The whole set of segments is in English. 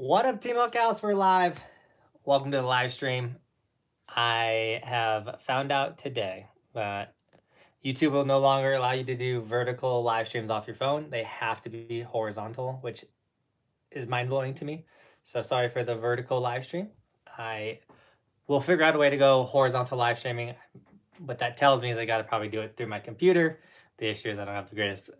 What up, Team Buckhouse? We're live. Welcome to the live stream. I have found out today that YouTube will no longer allow you to do vertical live streams off your phone. They have to be horizontal, which is mind-blowing to me. So sorry for the vertical live stream. I will figure out a way to go horizontal live streaming. What that tells me is I got to probably do it through my computer. The issue is I don't have the greatest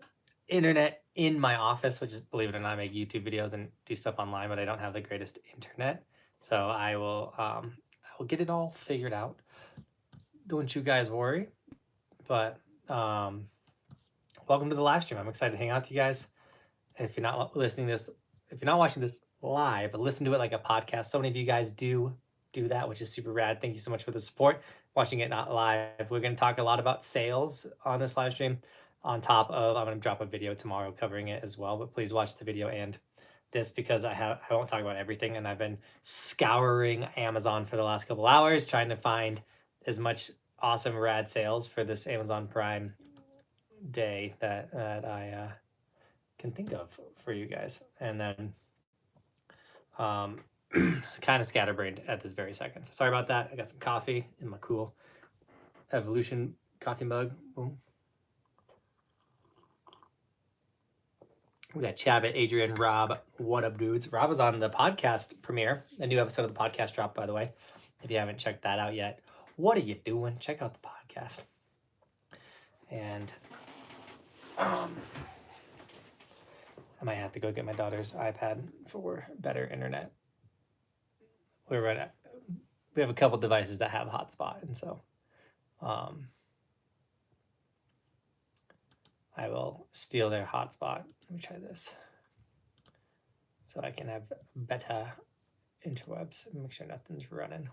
internet in my office, which is, believe it or not, I make YouTube videos and do stuff online, but I don't have the greatest internet. So I will get it all figured out. Don't you guys worry. But welcome to the live stream. I'm excited to hang out with you guys. If you're not listening to this, if you're not watching this live, but listen to it like a podcast. So many of you guys do that, which is super rad. Thank you so much for the support. Watching it not live. We're going to talk a lot about sales on this live stream. On top of, I'm going to drop a video tomorrow covering it as well, but please watch the video and this because I won't talk about everything, and I've been scouring Amazon for the last couple hours trying to find as much awesome rad sales for this Amazon Prime day that I can think of for you guys. And then kind of scatterbrained at this very second. So sorry about that. I got some coffee in my cool Evolution coffee mug. Boom. We got Chabot, Adrian, Rob. What up, dudes? Rob was on the podcast premiere. A new episode of the podcast dropped, by the way. If you haven't checked that out yet, what are you doing? Check out the podcast. And I might have to go get my daughter's iPad for better internet. We have a couple devices that have hotspot, and so I will steal their hotspot. Let me try this. So I can have better interwebs and make sure nothing's running.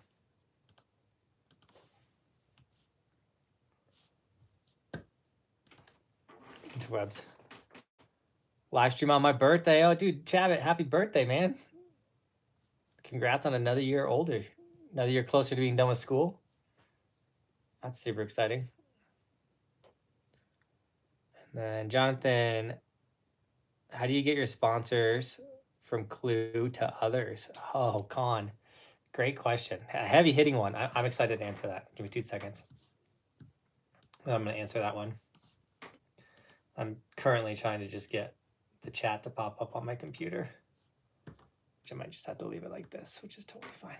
Interwebs. Live stream on my birthday. Oh, dude, Chabot, happy birthday, man. Congrats on another year older. Another year closer to being done with school. That's super exciting. And then Johnathan, how do you get your sponsors from Clue to others? Oh, Con, great question. A heavy hitting one. I'm excited to answer that. Give me 2 seconds. I'm going to answer that one. I'm currently trying to just get the chat to pop up on my computer, which I might just have to leave it like this, which is totally fine.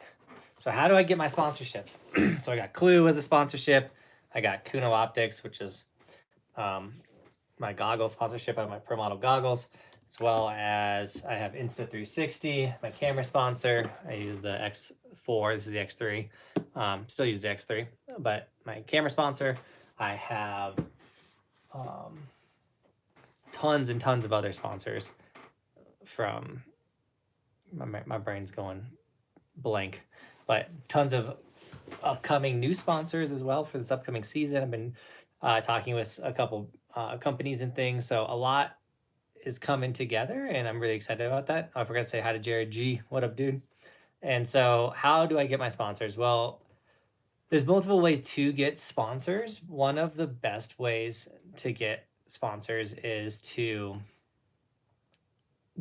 So how do I get my sponsorships? So I got Clue as a sponsorship. I got Kuno Optics, which is my goggles sponsorship. I have my Pro Model goggles, as well as I have Insta360, my camera sponsor. I use the X4. This is the X3. Still use the X3, but my camera sponsor. I have tons and tons of other sponsors from my brain's going blank, but tons of upcoming new sponsors as well for this upcoming season. I've been talking with a couple companies and things, so a lot is coming together, and I'm really excited about that. I forgot to say hi to Jared G. What up, dude? And so how do I get my sponsors? Well, there's multiple ways to get sponsors. One of the best ways to get sponsors is to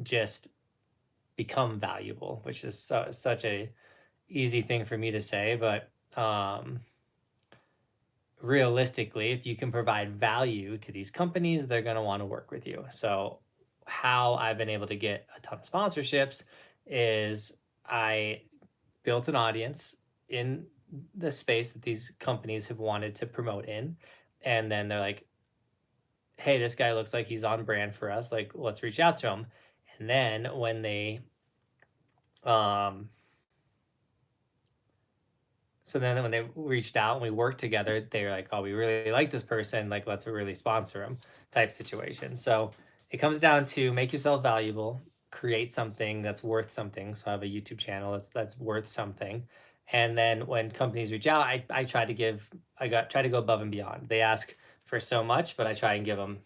just become valuable, which is such a easy thing for me to say, but realistically, if you can provide value to these companies, they're going to want to work with you. So how I've been able to get a ton of sponsorships is I built an audience in the space that these companies have wanted to promote in, and then they're like, hey, this guy looks like he's on brand for us, like, let's reach out to him. And then when they so then when they reached out and we worked together, they were like, oh, we really like this person, like, let's really sponsor them type situation. So it comes down to make yourself valuable, create something that's worth something. So I have a YouTube channel that's worth something. And then when companies reach out, I try to go above and beyond. They ask for so much, but I try and give them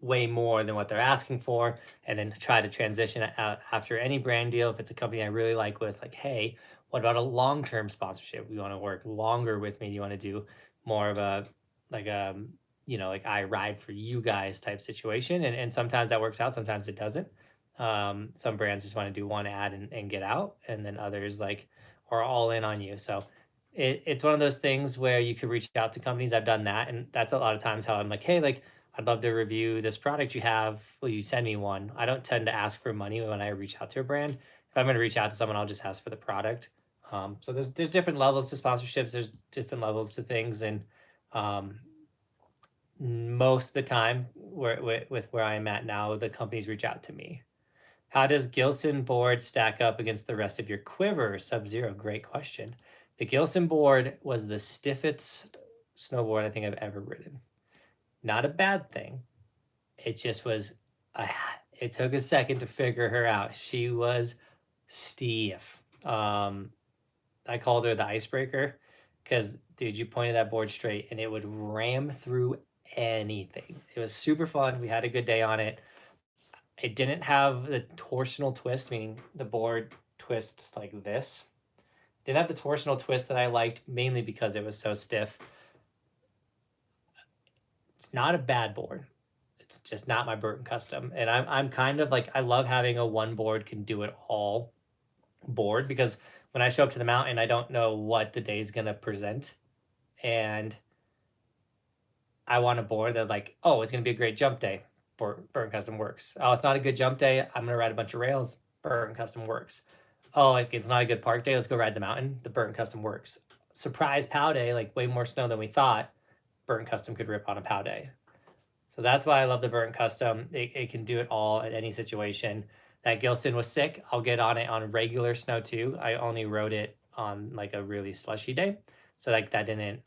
way more than what they're asking for, and then try to transition out after any brand deal. If it's a company I really like with, like, hey, what about a long-term sponsorship? We want to work longer with me. You want to do more of a, like, like I ride for you guys type situation. And sometimes that works out, sometimes it doesn't. Some brands just want to do one ad and get out, and then others like are all in on you. So it's one of those things where you could reach out to companies. I've done that, and that's a lot of times how I'm like, hey, like I'd love to review this product you have. Will you send me one? I don't tend to ask for money when I reach out to a brand. If I'm going to reach out to someone, I'll just ask for the product. So there's different levels to sponsorships. There's different levels to things, and um, most of the time, with where I am at now, the companies reach out to me. How does Gilson board stack up against the rest of your quiver? Sub-Zero, great question. The Gilson board was the stiffest snowboard I think I've ever ridden. Not a bad thing. It just was, it took a second to figure her out. She was stiff. I called her the icebreaker because, dude, you pointed that board straight and it would ram through anything. It was super fun. We had a good day on it. It didn't have the torsional twist, meaning the board twists like this. Didn't have the torsional twist that I liked, mainly because it was so stiff. It's not a bad board. It's just not my Burton custom. And I'm kind of like, I love having a one board can do it all board, because when I show up to the mountain, I don't know what the day's gonna present. And I want a board that like, oh, it's gonna be a great jump day. Burton Custom works. Oh, it's not a good jump day. I'm gonna ride a bunch of rails. Burton Custom works. Oh, like it's not a good park day. Let's go ride the mountain. The Burton Custom works. Surprise POW day, like way more snow than we thought. Burton Custom could rip on a POW day. So that's why I love the Burton Custom. It can do it all at any situation. That Gilson was sick. I'll get on it on regular snow too. I only rode it on like a really slushy day. So like that didn't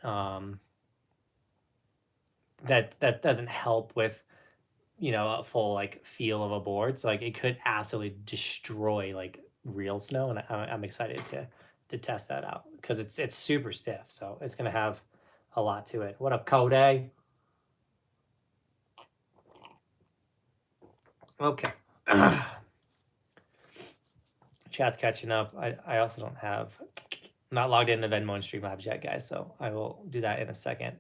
that doesn't help with, you know, a full like feel of a board. So like it could absolutely destroy like real snow, and I'm excited to test that out because it's super stiff. So it's gonna have a lot to it. What up, Cody? Okay. Chat's catching up. I also don't have, I'm not logged into Venmo and Streamlabs yet, guys. So I will do that in a second.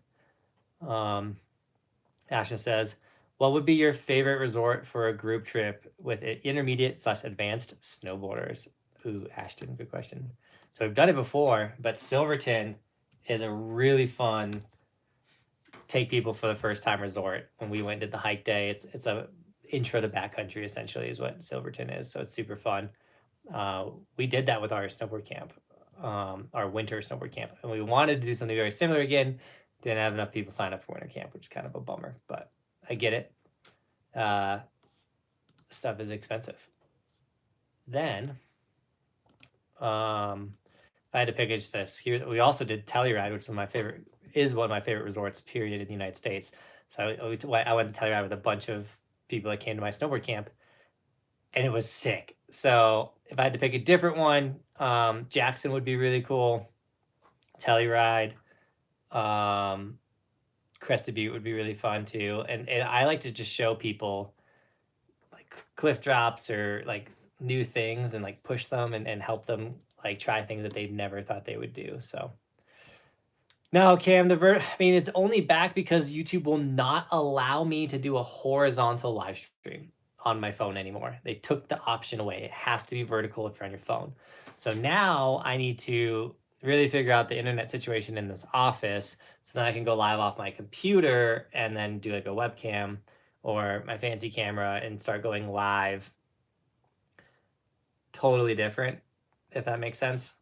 Ashton says, what would be your favorite resort for a group trip with intermediate/advanced snowboarders? Ooh, Ashton, good question. So we've done it before, but Silverton is a really fun take people for the first time resort. When we went and did the hike day, it's a intro to backcountry essentially is what Silverton is. So it's super fun. We did that with our snowboard camp, our winter snowboard camp, and we wanted to do something very similar again. Didn't have enough people sign up for winter camp, which is kind of a bummer, but I get it. Stuff is expensive. Then, if I had to pick just a ski, we also did Telluride, which is one of my favorite resorts, period, in the United States. So I went to Telluride with a bunch of people that came to my snowboard camp, and it was sick. So if I had to pick a different one, Jackson would be really cool. Telluride, Crested Butte would be really fun too. And I like to just show people like cliff drops or like new things and like push them and help them like try things that they never thought they would do. So no, Cam, I mean, it's only back because YouTube will not allow me to do a horizontal live stream on my phone anymore. They took the option away. It has to be vertical if you're on your phone. So now I need to really figure out the internet situation in this office so that I can go live off my computer and then do like a webcam or my fancy camera and start going live. Totally different, if that makes sense.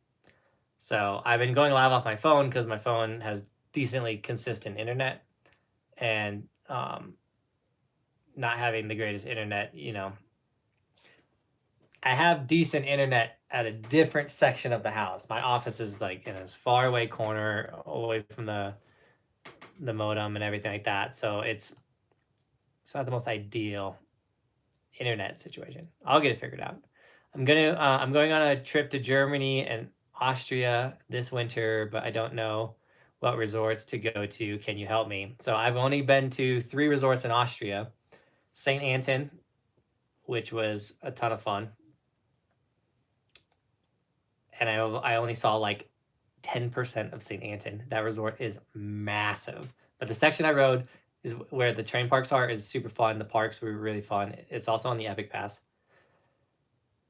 So I've been going live off my phone because my phone has decently consistent internet, and not having the greatest internet, you know, I have decent internet at a different section of the house. My office is like in this far away corner, away from the modem and everything like that. So it's not the most ideal internet situation. I'll get it figured out. I'm going on a trip to Germany and Austria this winter, but I don't know what resorts to go to. Can you help me? So I've only been to 3 resorts in Austria. St. Anton, which was a ton of fun. And I only saw like 10% of St. Anton. That resort is massive. But the section I rode is where the train parks are is super fun. The parks were really fun. It's also on the Epic Pass.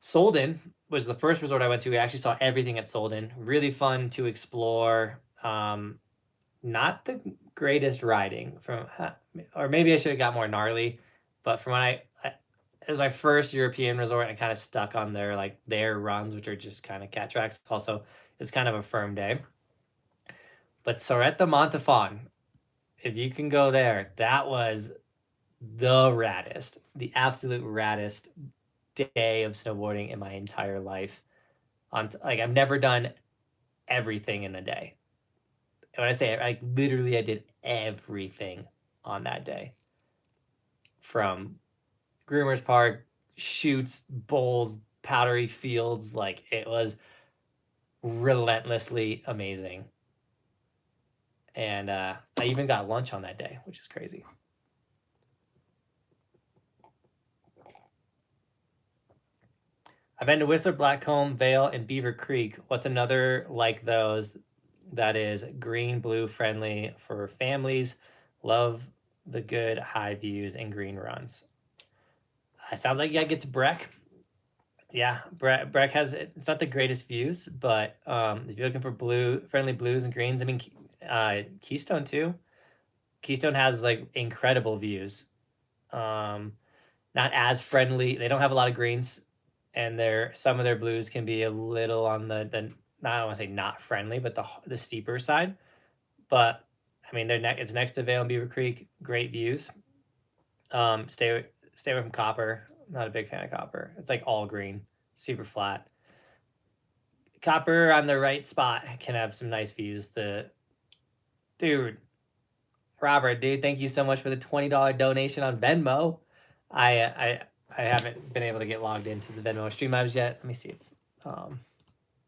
Solden was the first resort I went to. We actually saw everything at Solden. Really fun to explore. Not the greatest riding from, or maybe I should have got more gnarly, but from when it was my first European resort, I kind of stuck on their runs, which are just kind of cat tracks. Also, it's kind of a firm day. But Soretta Montafon, if you can go there, that was the raddest, the absolute raddest day of snowboarding in my entire life. I've never done everything in a day. And when I say literally I did everything on that day. From Groomers Park, shoots, bowls, powdery fields, it was relentlessly amazing. And I even got lunch on that day, which is crazy. I've been to Whistler, Blackcomb, Vale, and Beaver Creek. What's another like those that is green, blue friendly for families? Love the good high views and green runs. It sounds like you gotta get to Breck. Yeah, Breck has, it's not the greatest views, but if you're looking for friendly blues and greens, I mean, Keystone too. Keystone has incredible views. Not as friendly. They don't have a lot of greens, and some of their blues can be a little on the I don't want to say not friendly, but the steeper side. But I mean, it's next to Vale and Beaver Creek. Great views. Stay away from Copper. Not a big fan of Copper. It's all green, super flat. Copper on the right spot can have some nice views. Robert, dude, thank you so much for the $20 donation on Venmo. I haven't been able to get logged into the Venmo Streamlabs yet. Let me see.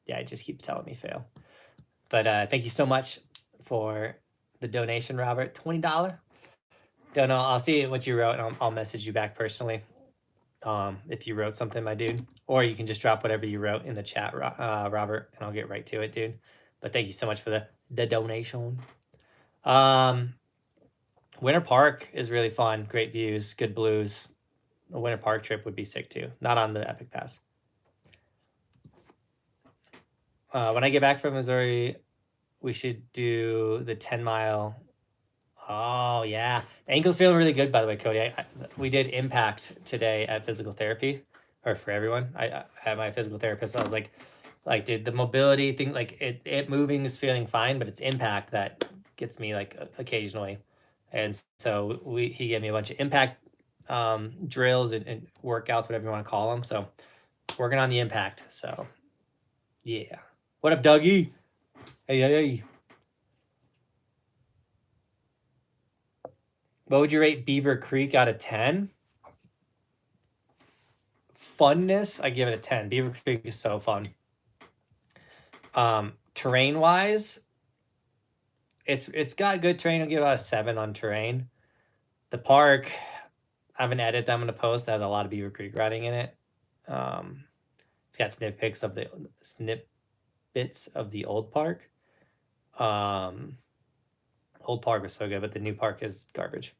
Yeah, it just keeps telling me fail. But thank you so much for the donation, Robert. $20. Don't know. I'll see what you wrote, and I'll message you back personally if you wrote something, my dude. Or you can just drop whatever you wrote in the chat, Robert, and I'll get right to it, dude. But thank you so much for the donation. Winter Park is really fun. Great views, good blues. A Winter Park trip would be sick too. Not on the Epic Pass. When I get back from Missouri, we should do the 10-mile. Oh, yeah. The ankle's feeling really good, by the way, Cody. We did impact today at physical therapy, or for everyone. I had my physical therapist. I was like, dude, the mobility thing, it moving is feeling fine, but it's impact that gets me occasionally. And so he gave me a bunch of impact drills and workouts, whatever you want to call them. So working on the impact. So yeah. What up, Dougie? Hey. What would you rate Beaver Creek out of 10? Funness, I give it a 10. Beaver Creek is so fun. Terrain wise, it's got good terrain. I'll give it a 7 on terrain. The park, I have an edit that I'm going to post that has a lot of Beaver Creek riding in it. It's got snippets of the old park. Old park was so good, but the new park is garbage.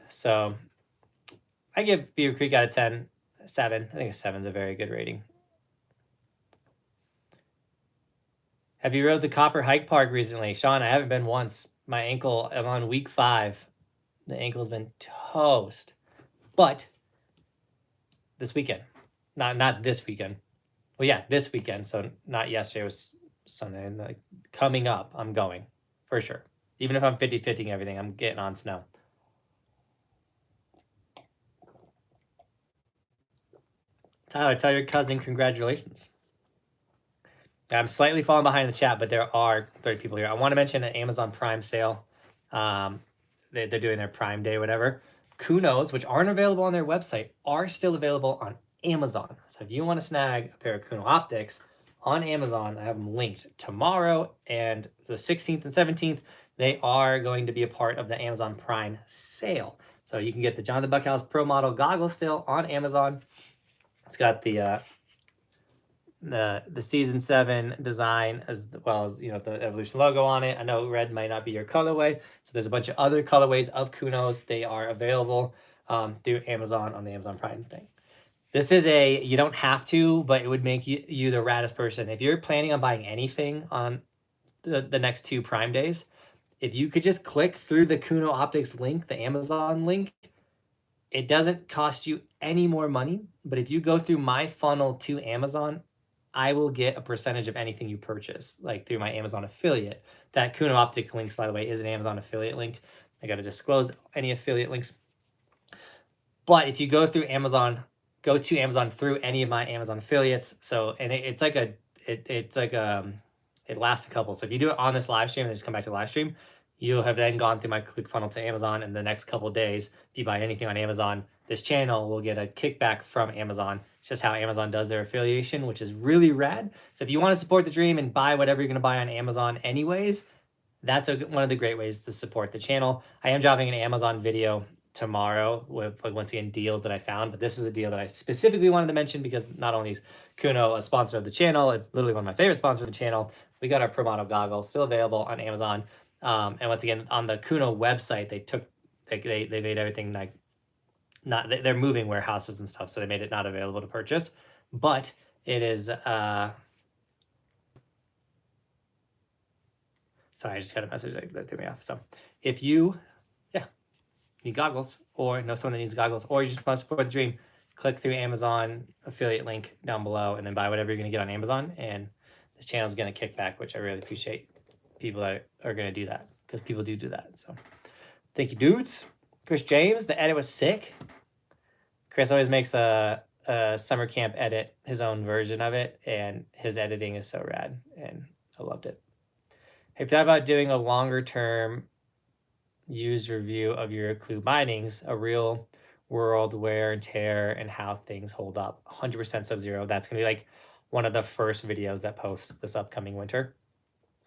So I give Beaver Creek out of 10, 7. I think a 7 is a very good rating. Have you rode the Copper Hike Park recently? Sean, I haven't been once. My ankle, I'm on week 5. The ankle's been toast. But this weekend, not this weekend. Well, yeah, this weekend. So not yesterday, it was Sunday. Coming up, I'm going for sure. Even if I'm 50-50 everything, I'm getting on snow. Tyler, tell your cousin congratulations. I'm slightly falling behind in the chat, but there are 30 people here. I want to mention an Amazon Prime sale. They're doing their Prime Day, whatever. Kunos, which aren't available on their website, are still available on Amazon. So if you want to snag a pair of Kuno optics on Amazon, I have them linked tomorrow and the 16th and 17th. They are going to be a part of the Amazon Prime sale. So you can get the Johnathan Buckhouse Pro Model goggles still on Amazon. It's got the season 7 design as well as the Evolution logo on it. I know red might not be your colorway, so there's a bunch of other colorways of Kunos. They are available through Amazon on the Amazon Prime thing. This is you don't have to, but it would make you the raddest person. If you're planning on buying anything on the next 2 Prime days, if you could just click through the Kuno Optics link, the Amazon link, it doesn't cost you any more money. But if you go through my funnel to Amazon, I will get a percentage of anything you purchase, like through my Amazon affiliate. That Kuno Optic links, by the way, is an Amazon affiliate link. I got to disclose any affiliate links. But if you go through Amazon, go to Amazon through any of my Amazon affiliates. So, and it's like it lasts a couple. So if you do it on this live stream and just come back to the live stream, you'll have then gone through my click funnel to Amazon. And the next couple of days, if you buy anything on Amazon, this channel will get a kickback from Amazon. It's just how Amazon does their affiliation, which is really rad. So if you want to support the dream and buy whatever you're going to buy on Amazon anyways, that's one of the great ways to support the channel. I am dropping an Amazon video tomorrow with, like, once again, deals that I found, but this is a deal that I specifically wanted to mention because not only is Kuno a sponsor of the channel, it's literally one of my favorite sponsors of the channel. We got our Pro Model goggle still available on Amazon. And once again, on the Kuno website, they made everything like they're moving warehouses and stuff, so they made it not available to purchase, but it is sorry, I just got a message that threw me off. So if you need goggles or know someone that needs goggles, or you just want to support the dream, click through Amazon affiliate link down below and then buy whatever you're going to get on Amazon. And this channel is going to kick back, which I really appreciate people that are going to do that, because people do that. So thank you, dudes. Chris James, the edit was sick. Chris always makes a summer camp edit, his own version of it, and his editing is so rad, and I loved it. Have you thought about doing a longer term use review of your clue bindings, a real world wear and tear and how things hold up? 100% Sub-Zero. That's gonna be like one of the first videos that posts this upcoming winter.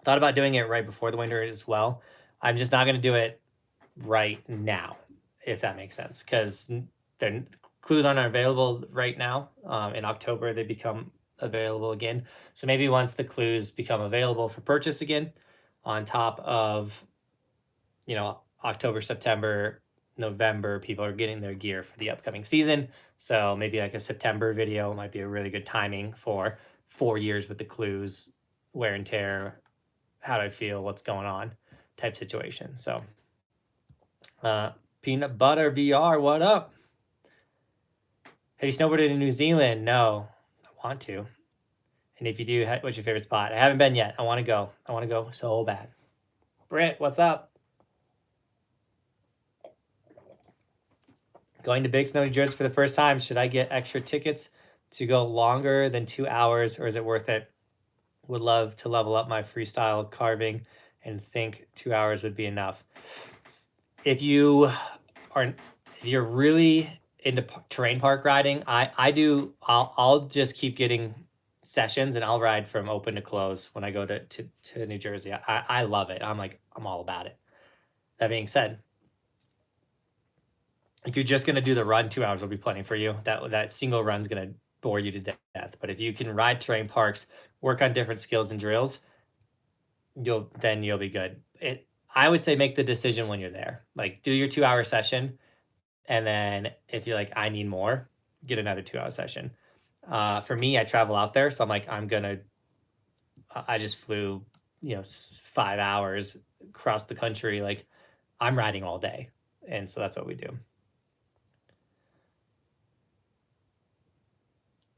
Thought about doing it right before the winter as well. I'm just not gonna do it right now, if that makes sense, because their clues aren't available right now. In October, they become available again. So maybe once the clues become available for purchase again, on top of, October, September, November, people are getting their gear for the upcoming season. So maybe like a September video might be a really good timing for 4 years with the clues, wear and tear, how do I feel, what's going on type situation. So Peanut Butter VR, what up? Have you snowboarded in New Zealand? No, I want to. And if you do, what's your favorite spot? I haven't been yet. I want to go. I want to go so bad. Britt, what's up? Going to Big Snow, New Jersey for the first time. Should I get extra tickets to go longer than 2 hours, or is it worth it? Would love to level up my freestyle carving and think 2 hours would be enough. If you're really into terrain park riding, I'll just keep getting sessions and I'll ride from open to close when I go to New Jersey. I love it. I'm all about it. That being said, if you're just gonna do the run, 2 hours will be plenty for you. That single run's gonna bore you to death. But if you can ride terrain parks, work on different skills and drills, you'll be good. I would say make the decision when you're there. Like, do your 2 hour session, and then if you're like, I need more, get another 2 hour session. For me, I travel out there, so I'm like, I just flew 5 hours across the country. Like, I'm riding all day, and so that's what we do.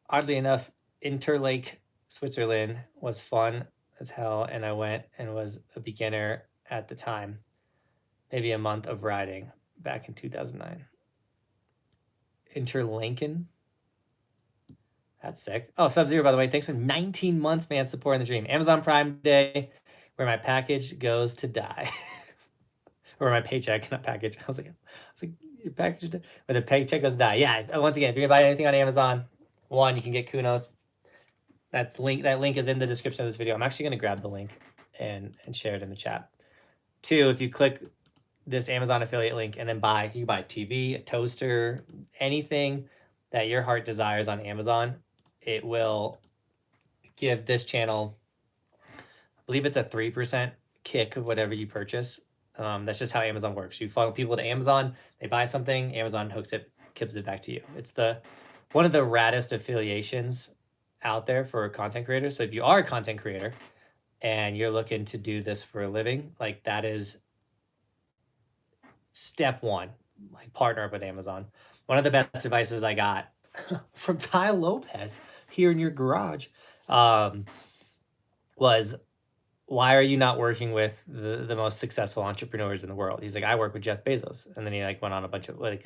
Oddly enough, Interlake, Switzerland was fun as hell, and I went and was a beginner at the time. Maybe a month of riding back in 2009. Interlincoln. That's sick. Oh, Sub-Zero, by the way, thanks for 19 months, man, supporting the dream. Amazon Prime Day, where my package goes to die. Or my paycheck, not package. I was like, your package, where the paycheck goes to die. Yeah, once again, if you're gonna buy anything on Amazon, one, you can get Kunos. That link is in the description of this video. I'm actually gonna grab the link and share it in the chat. 2, if you click this Amazon affiliate link and then you can buy a TV, a toaster, anything that your heart desires on Amazon, it will give this channel, I believe it's a 3% kick of whatever you purchase. That's just how Amazon works. You funnel people to Amazon, they buy something, Amazon hooks it, gives it back to you. It's the one of the raddest affiliations out there for content creators. So if you are a content creator and you're looking to do this for a living, like that is step one, like partner up with Amazon. One of the best advices I got from Ty Lopez here in your garage was, why are you not working with the most successful entrepreneurs in the world? He's like, I work with Jeff Bezos. And then he like went on a bunch of like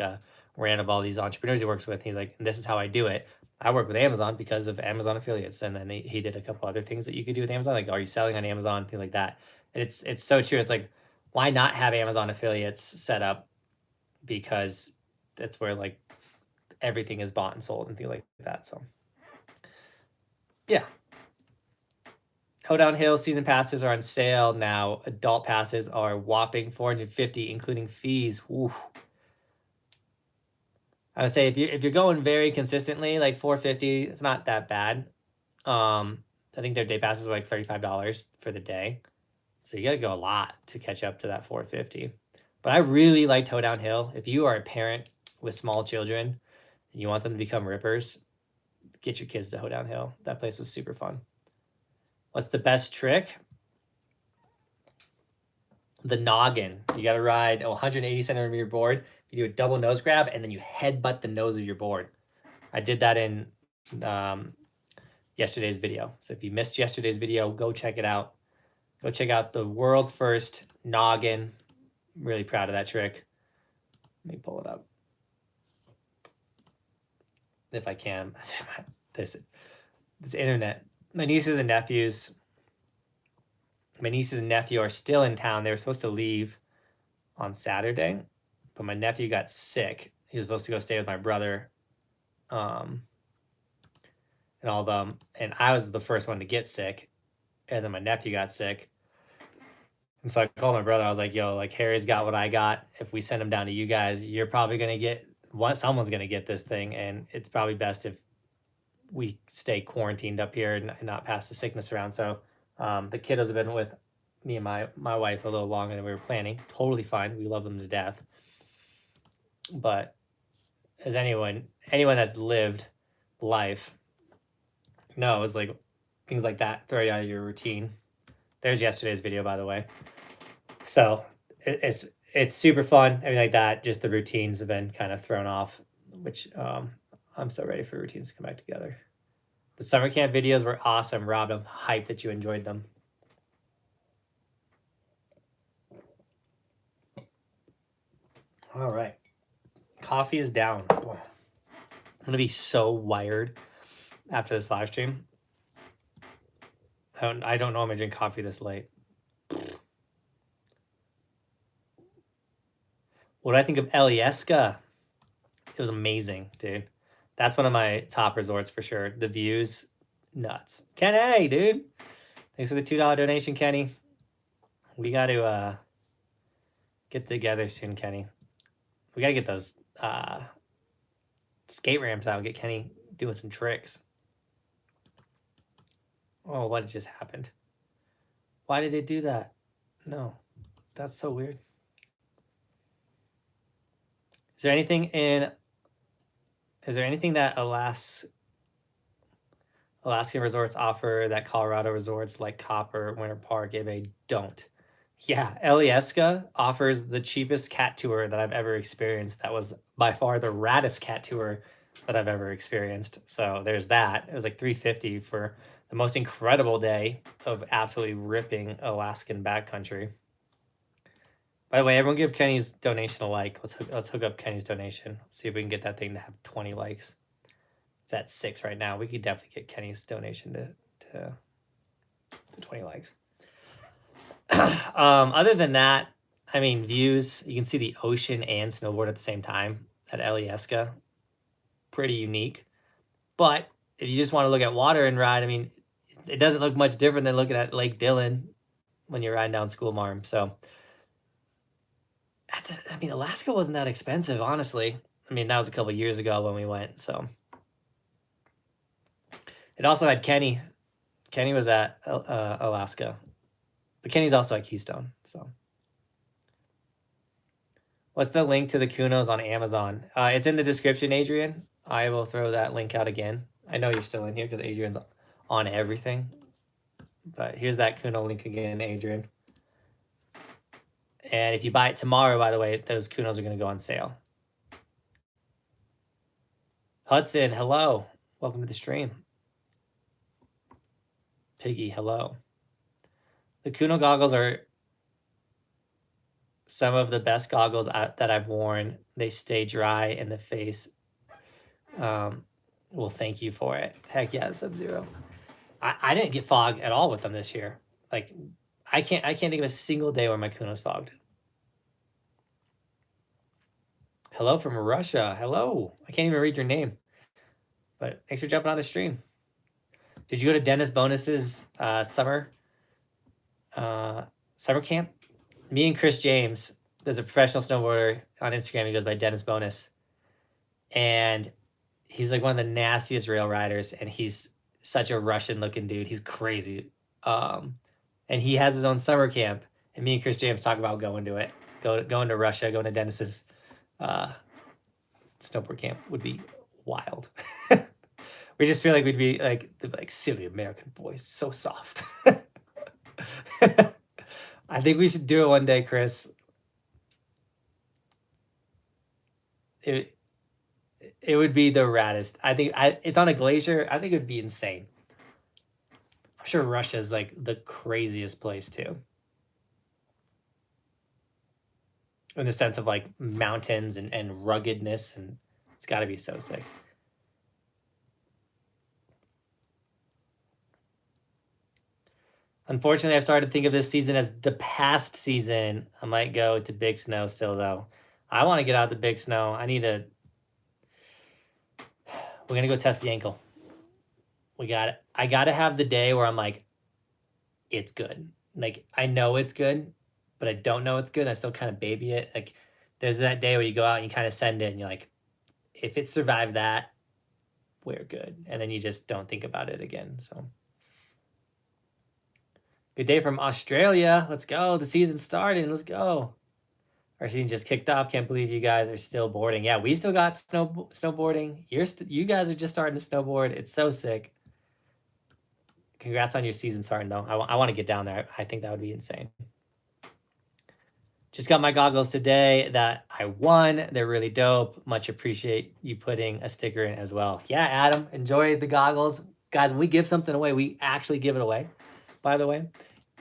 ran of all these entrepreneurs he works with. He's like, this is how I do it. I work with Amazon because of Amazon affiliates. And then he did a couple other things that you could do with Amazon. Like, are you selling on Amazon? Things like that. And it's so true. It's like, why not have Amazon affiliates set up? Because that's where like everything is bought and sold and things like that. So yeah. Hoedown Hill season passes are on sale now. Adult passes are whopping $450, including fees. Ooh. I would say if you're going very consistently, like $450, it's not that bad. I think their day passes are like $35 for the day, so you got to go a lot to catch up to that $450. But I really liked Hoedown Hill. If you are a parent with small children and you want them to become rippers, get your kids to Hoedown Hill. That place was super fun. What's the best trick? The Noggin. You got to ride a 180 centimeter board. You do a double nose grab, and then you headbutt the nose of your board. I did that in yesterday's video. So if you missed yesterday's video, go check it out. Go check out the world's first Noggin. I'm really proud of that trick. Let me pull it up. If I can. This internet. My nieces and nephew are still in town. They were supposed to leave on Saturday, but my nephew got sick. He was supposed to go stay with my brother, and all of them. And I was the first one to get sick, and then my nephew got sick. And so I called my brother. I was like, "Yo, like Harry's got what I got. If we send him down to you guys, you're probably gonna get someone's gonna get this thing, and it's probably best if we stay quarantined up here and not pass the sickness around." So the kiddos have been with me and my wife a little longer than we were planning. Totally fine. We love them to death. But as anyone that's lived life knows, like things like that throw you out of your routine. There's yesterday's video, by the way. So it's super fun, everything like that. Just the routines have been kind of thrown off, which I'm so ready for routines to come back together. The summer camp videos were awesome, Rob. I'm hyped that you enjoyed them. All right. Coffee is down. I'm going to be so wired after this live stream. I don't normally drink coffee this late. What do I think of Alyeska? It was amazing, dude. That's one of my top resorts for sure. The views, nuts. Kenny, dude. Thanks for the $2 donation, Kenny. We got to get together soon, Kenny. We got to get those skate ramps out. Get Kenny doing some tricks. Oh, what just happened? Why did it do that? No, that's so weird. Is there anything that Alaskan resorts offer that Colorado resorts like Copper, Winter Park, Bay don't? Yeah, Alyeska offers the cheapest cat tour that I've ever experienced. That was by far the raddest cat tour that I've ever experienced. So there's that. It was like $350 for the most incredible day of absolutely ripping Alaskan backcountry. By the way, everyone give Kenny's donation a like. Let's hook up Kenny's donation. Let's see if we can get that thing to have 20 likes. It's at 6 right now. We could definitely get Kenny's donation to 20 likes. Other than that, I mean, views. You can see the ocean and snowboard at the same time at Alyeska. Pretty unique. But if you just want to look at water and ride, I mean, it doesn't look much different than looking at Lake Dillon when you're riding down School Marm. So, I mean, Alaska wasn't that expensive, honestly. I mean, that was a couple years ago when we went. So, it also had Kenny. Kenny was at Alaska. But Kenny's also at Keystone, so. What's the link to the Kunos on Amazon? It's in the description, Adrian. I will throw that link out again. I know you're still in here because Adrian's on everything. But here's that Kuno link again, Adrian. And if you buy it tomorrow, by the way, those Kunos are going to go on sale. Hudson, hello. Welcome to the stream. Piggy, hello. The Kuno goggles are some of the best goggles that I've worn. They stay dry in the face. Well, thank you for it. Heck yeah, Sub-Zero. I didn't get fog at all with them this year. Like, I can't think of a single day where my Kuno's fogged. Hello from Russia. Hello. I can't even read your name. But thanks for jumping on the stream. Did you go to Dennis Bonus's summer camp? Me and Chris James, there's a professional snowboarder on Instagram. He goes by Dennis Bonus. And he's like one of the nastiest rail riders. And he's such a Russian looking dude. He's crazy. And he has his own summer camp. And me and Chris James talk about going to it. Going to Russia, going to Dennis's snowboard camp would be wild. We just feel like we'd be like the silly American boys, so soft. I think we should do it one day, Chris. It would be the raddest. I think it's on a glacier. I think it would be insane. I'm sure Russia's like the craziest place too. In the sense of like mountains and ruggedness, and it's got to be so sick. Unfortunately, I've started to think of this season as the past season. I might go to Big Snow still, though. I want to get out to Big Snow. We're going to go test the ankle. I got to have the day where I'm like, it's good. Like, I know it's good, but I don't know it's good. I still kind of baby it. Like, there's that day where you go out and you kind of send it and you're like, if it survived that, we're good. And then you just don't think about it again. So good day from Australia. Let's go. The season's starting. Let's go. Our season just kicked off. Can't believe you guys are still boarding. Yeah, we still got snowboarding. You guys are just starting to snowboard. It's so sick. Congrats on your season starting, though. I want to get down there. I think that would be insane. Just got my goggles today that I won. They're really dope. Much appreciate you putting a sticker in as well. Yeah, Adam, enjoy the goggles. Guys, when we give something away, we actually give it away, by the way.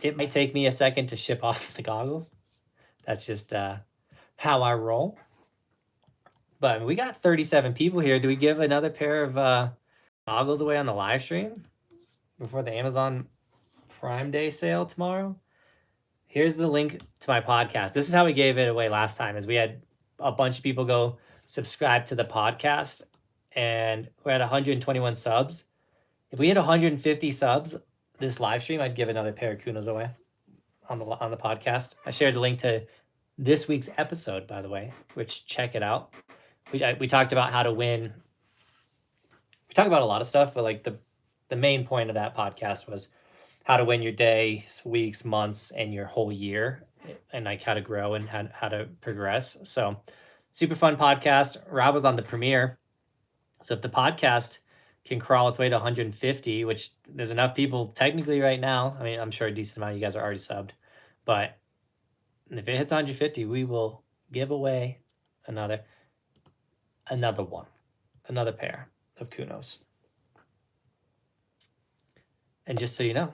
It might take me a second to ship off the goggles. That's just how I roll. But we got 37 people here. Do we give another pair of goggles away on the live stream before the Amazon Prime Day sale tomorrow? Here's the link to my podcast. This is how we gave it away last time, is we had a bunch of people go subscribe to the podcast, and we're at 121 subs. If we hit 150 subs this live stream, I'd give another pair of Kunos away on the podcast. I shared the link to this week's episode, by the way, which check it out. We talked about how to win. We talked about a lot of stuff, but like the main point of that podcast was how to win your days, weeks, months, and your whole year, and like how to grow and how to progress. So super fun podcast. Rob was on the premiere. So if the podcast can crawl its way to 150, which there's enough people technically right now. I mean, I'm sure a decent amount of you guys are already subbed, but if it hits 150, we will give away another pair of Kunos. And just so you know,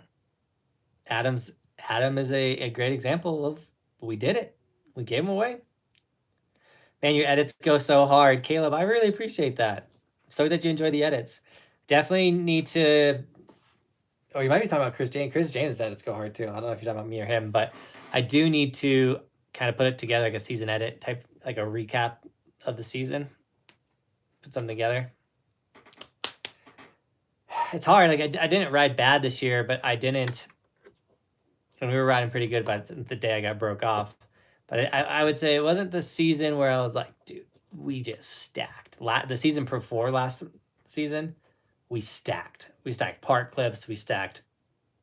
Adam is a great example of, we did it. We gave them away. Man, your edits go so hard. Caleb, I really appreciate that. So that you enjoy the edits. Definitely need to, or you might be talking about Chris James. Chris James' edits go hard too. I don't know if you're talking about me or him, but I do need to kind of put it together, like a season edit type, like a recap of the season. Put something together. It's hard. Like I didn't ride bad this year, but I didn't, and we were riding pretty good by the day I got broke off. But I would say it wasn't the season where I was like, dude, we just stacked. The season before last season, we stacked. We stacked park clips. We stacked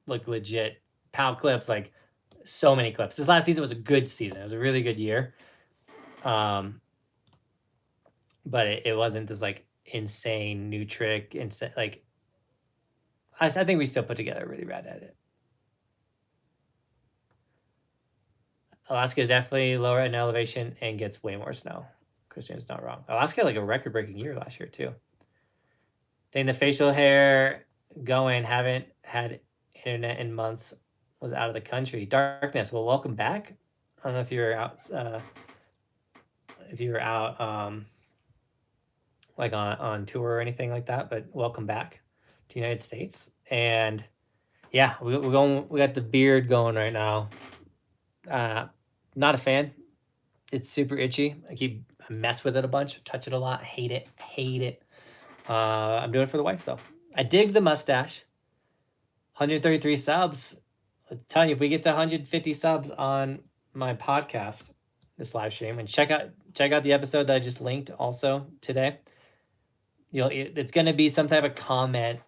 like legit POW clips, like so many clips. This last season was a good season. It was a really good year. But it wasn't this like insane new trick. Like, I think we still put together a really rad edit. Alaska is definitely lower in elevation and gets way more snow. Christian's not wrong. Alaska had like a record-breaking year last year too. Dang, the facial hair going. Haven't had internet in months. Was out of the country. Darkness. Well, welcome back. I don't know if you were out. If you were out, like on tour or anything like that, but welcome back to the United States. And yeah, we're going. We got the beard going right now. Not a fan. It's super itchy. I mess with it a bunch, touch it a lot, hate it. I'm doing it for the wife though. I dig the mustache. 133 subs. I'm telling you, if we get to 150 subs on my podcast, this live stream, and check out the episode that I just linked also today. It's going to be some type of comment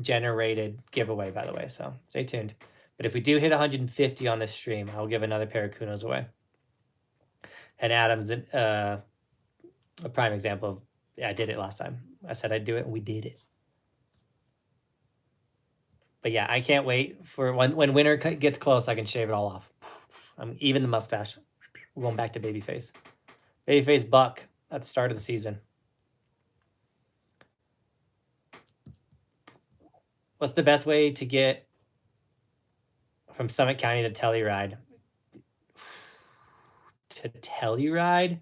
generated giveaway, by the way. So stay tuned. But if we do hit 150 on this stream, I will give another pair of Kunos away. And Adam's a prime example of, yeah, I did it last time. I said I'd do it, and we did it. But yeah, I can't wait for when winter gets close, I can shave it all off. Even the mustache. We're going back to babyface. Babyface Buck at the start of the season. What's the best way to get from Summit County to Telluride? To Telluride?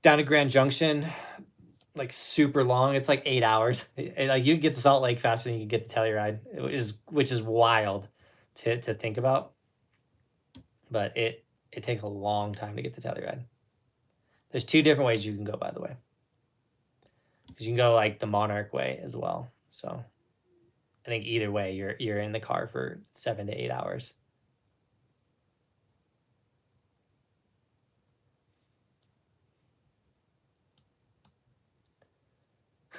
Down to Grand Junction, like super long. It's like 8 hours. Like you get to Salt Lake faster than you can get to Telluride, which is wild to think about. But it takes a long time to get to Telluride. There's 2 different ways you can go, by the way. Because you can go like the Monarch way as well. So I think either way, you're in the car for 7 to 8 hours.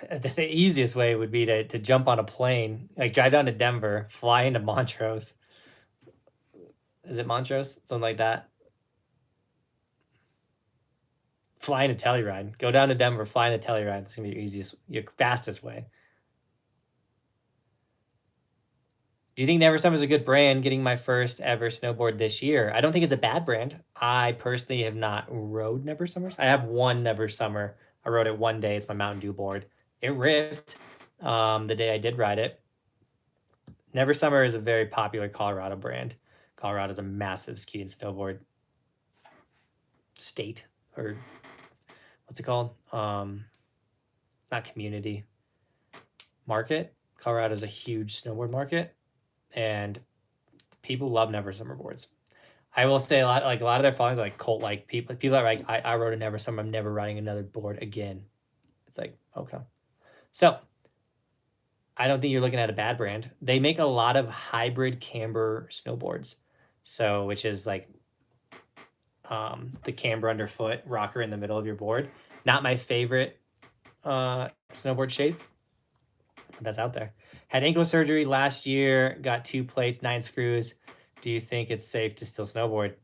The easiest way would be to jump on a plane, like drive down to Denver, fly into Montrose. Is it Montrose? Something like that. Fly into Telluride. Go down to Denver, fly into Telluride. That's gonna be your fastest way. Do you think Never Summer is a good brand? Getting my first ever snowboard this year. I don't think it's a bad brand. I personally have not rode Never Summers. I have one Never Summer. I rode it one day. It's my Mountain Dew board. It ripped the day I did ride it. Never Summer is a very popular Colorado brand. Colorado is a massive ski and snowboard state, or what's it called? Not community. Market. Colorado is a huge snowboard market, and people love Never Summer boards. I will say a lot of their followers are like cult-like people that are like, I rode a Never Summer, I'm never riding another board again. It's like, okay. So I don't think you're looking at a bad brand. They make a lot of hybrid camber snowboards. So, which is like the camber underfoot, rocker in the middle of your board. Not my favorite snowboard shape, but that's out there. Had ankle surgery last year, got 2 plates, 9 screws. Do you think it's safe to still snowboard?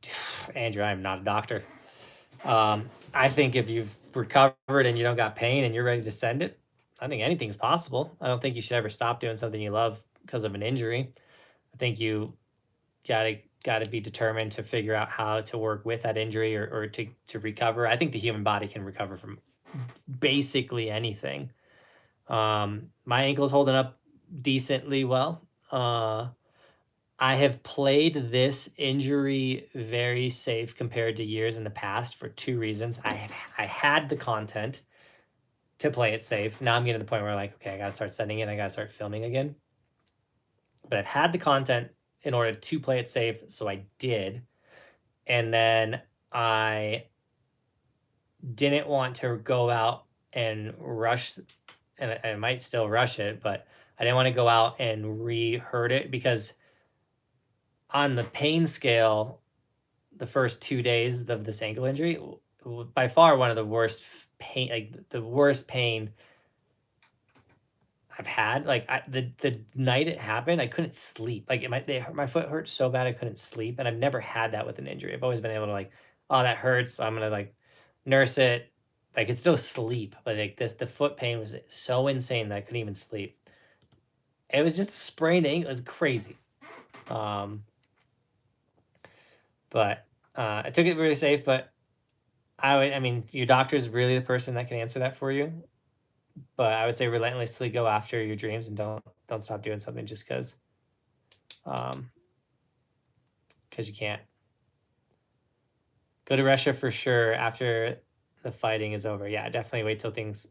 Andrew, I'm not a doctor. I think if you've recovered and you don't got pain and you're ready to send it, I think anything's possible. I don't think you should ever stop doing something you love because of an injury. I think you gotta be determined to figure out how to work with that injury or to recover. I think the human body can recover from basically anything. My ankle's holding up decently well. I have played this injury very safe compared to years in the past for 2 reasons. I had the content to play it safe. Now I'm getting to the point where like, okay, I gotta start sending it. I gotta start filming again. But I've had the content in order to play it safe, so I did. And then I didn't want to go out and rush, and I might still rush it, but I didn't want to go out and re-hurt it, because on the pain scale, the first 2 days of this ankle injury, by far one of the worst pain, like the worst pain I've had. Like the night it happened, I couldn't sleep. Like my foot hurt so bad I couldn't sleep, and I've never had that with an injury. I've always been able to like, oh, that hurts, so I'm gonna like nurse it, I could still sleep, but like the foot pain was so insane that I couldn't even sleep. It was just sprained ankle. It was crazy. But I took it really safe, but I mean, your doctor is really the person that can answer that for you. But I would say relentlessly go after your dreams and don't stop doing something just because you can't. Go to Russia for sure after the fighting is over. Yeah, definitely wait till things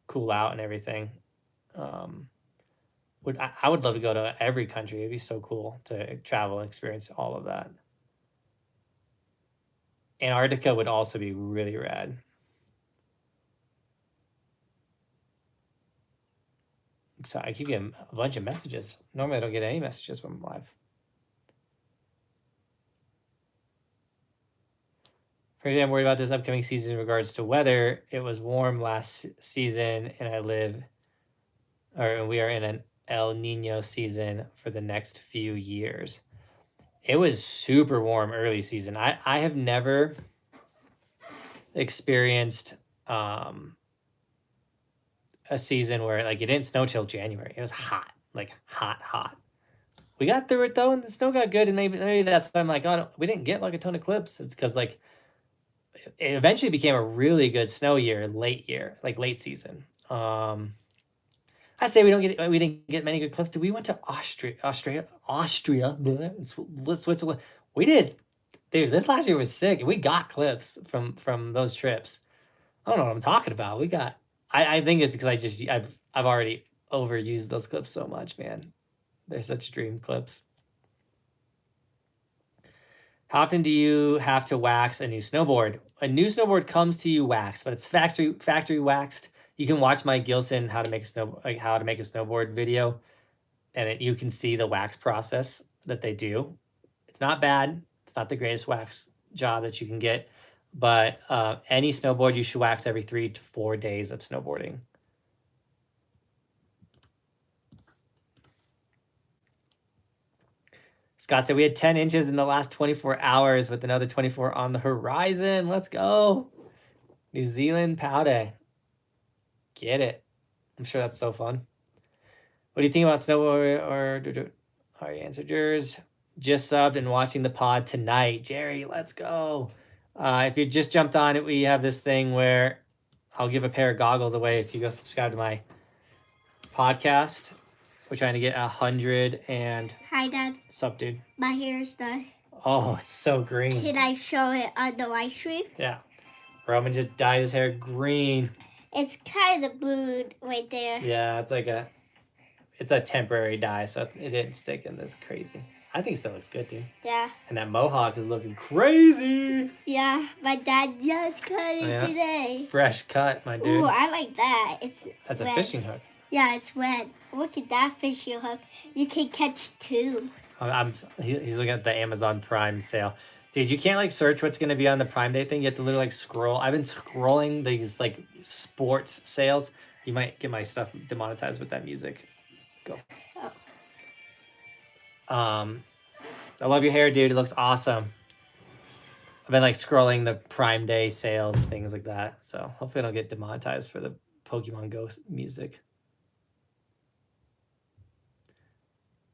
cool out and everything. I would love to go to every country. It'd be so cool to travel and experience all of that. Antarctica would also be really rad. So I keep getting a bunch of messages. Normally I don't get any messages when I'm live. For example, I'm worried about this upcoming season in regards to weather. It was warm last season, and we are in an El Nino season for the next few years. It was super warm early season. I have never experienced a season where like it didn't snow till January. It was hot, like hot. We got through it though, and the snow got good, and maybe that's why I'm like, oh, we didn't get like a ton of clips. It's because like it eventually became a really good snow year, late season. I say we didn't get many good clips. We went to Austria, Switzerland. We did, dude. This last year was sick. We got clips from those trips. I don't know what I'm talking about. We got. I think it's because I've already overused those clips so much, man. They're such dream clips. How often do you have to wax a new snowboard? A new snowboard comes to you waxed, but it's factory waxed. You can watch my Gilson how to make a snowboard video, and you can see the wax process that they do. It's not bad. It's not the greatest wax job that you can get, but any snowboard you should wax every 3 to 4 days of snowboarding. Scott said we had 10 inches in the last 24 hours with another 24 on the horizon. Let's go. New Zealand powder. Get it. I'm sure that's so fun. What do you think about snowboard or are you answered yours? Just subbed and watching the pod tonight. Jerry, let's go. If you just jumped on it, we have this thing where I'll give a pair of goggles away if you go subscribe to my podcast. We're trying to get 100 and... Hi, Dad. Sup, dude? My hair is done. Oh, it's so green. Can I show it on the live stream? Yeah. Roman just dyed his hair green. It's kind of blue right there. Yeah, it's a temporary dye, so it didn't stick in this crazy. I think it still looks good, dude. Yeah. And that mohawk is looking crazy. Yeah, my dad just cut it today. Fresh cut, my dude. Ooh, I like that. That's red. A fishing hook. Yeah, it's red. Look at that fishing hook. You can catch 2. He's looking at the Amazon Prime sale. Dude, you can't like search what's gonna be on the Prime Day thing. You have to literally like scroll. I've been scrolling these like sports sales. You might get my stuff demonetized with that music. Go. Oh. I love your hair, dude. It looks awesome. I've been like scrolling the Prime Day sales, things like that. So hopefully I don't get demonetized for the Pokemon Go music.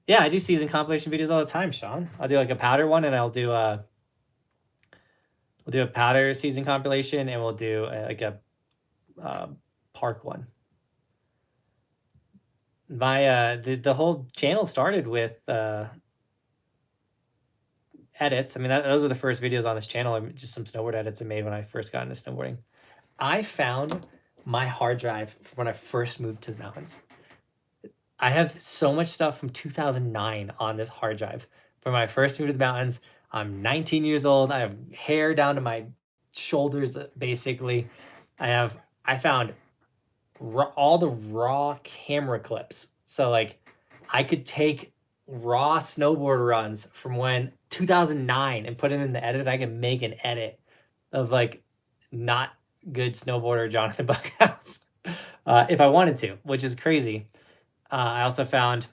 Yeah, I do season compilation videos all the time, Sean. I'll do like a powder one, and we'll do a powder season compilation, and we'll do like a park one. My the whole channel started with edits. I mean, those are the first videos on this channel. Just some snowboard edits I made when I first got into snowboarding. I found my hard drive when I first moved to the mountains. I have so much stuff from 2009 on this hard drive. From when I first moved to the mountains, I'm 19 years old. I have hair down to my shoulders, basically. I found all the raw camera clips. So like I could take raw snowboard runs from when 2009 and put them in the edit. I can make an edit of like not good snowboarder Johnathan Buckhouse if I wanted to, which is crazy. I also found,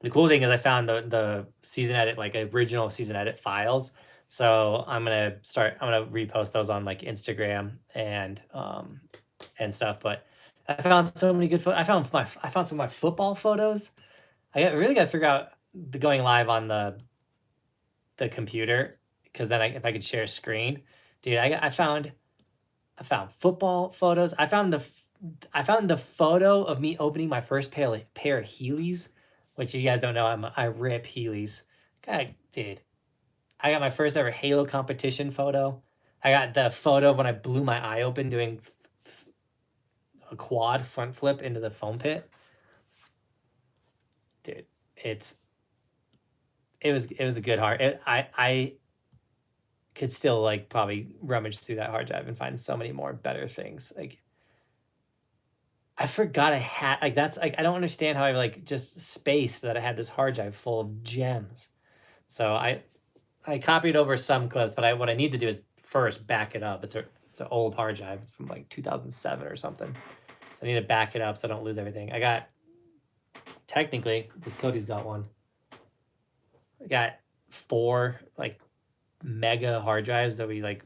the cool thing is I found the season edit, like original season edit files So I'm gonna repost those on like Instagram and stuff. But I found so many good I found some of my football photos. Really got to figure out the going live on the computer, because then if I could share a screen, dude, I found football photos. I found the photo of me opening my first pair of Heelys, which you guys don't know, I rip Heelys. God, dude, I got my first ever Halo competition photo. I got the photo of when I blew my eye open doing a quad front flip into the foam pit. Dude, it was a good I could still like probably rummage through that hard drive and find so many more better things. Like, I forgot I had, like, that's like, I don't understand how I like just spaced that I had this hard drive full of gems. So I copied over some clips, but what I need to do is first back it up. It's an old hard drive. It's from like 2007 or something. So I need to back it up so I don't lose everything. I got, technically, because Cody's got one, I got 4 like mega hard drives that we like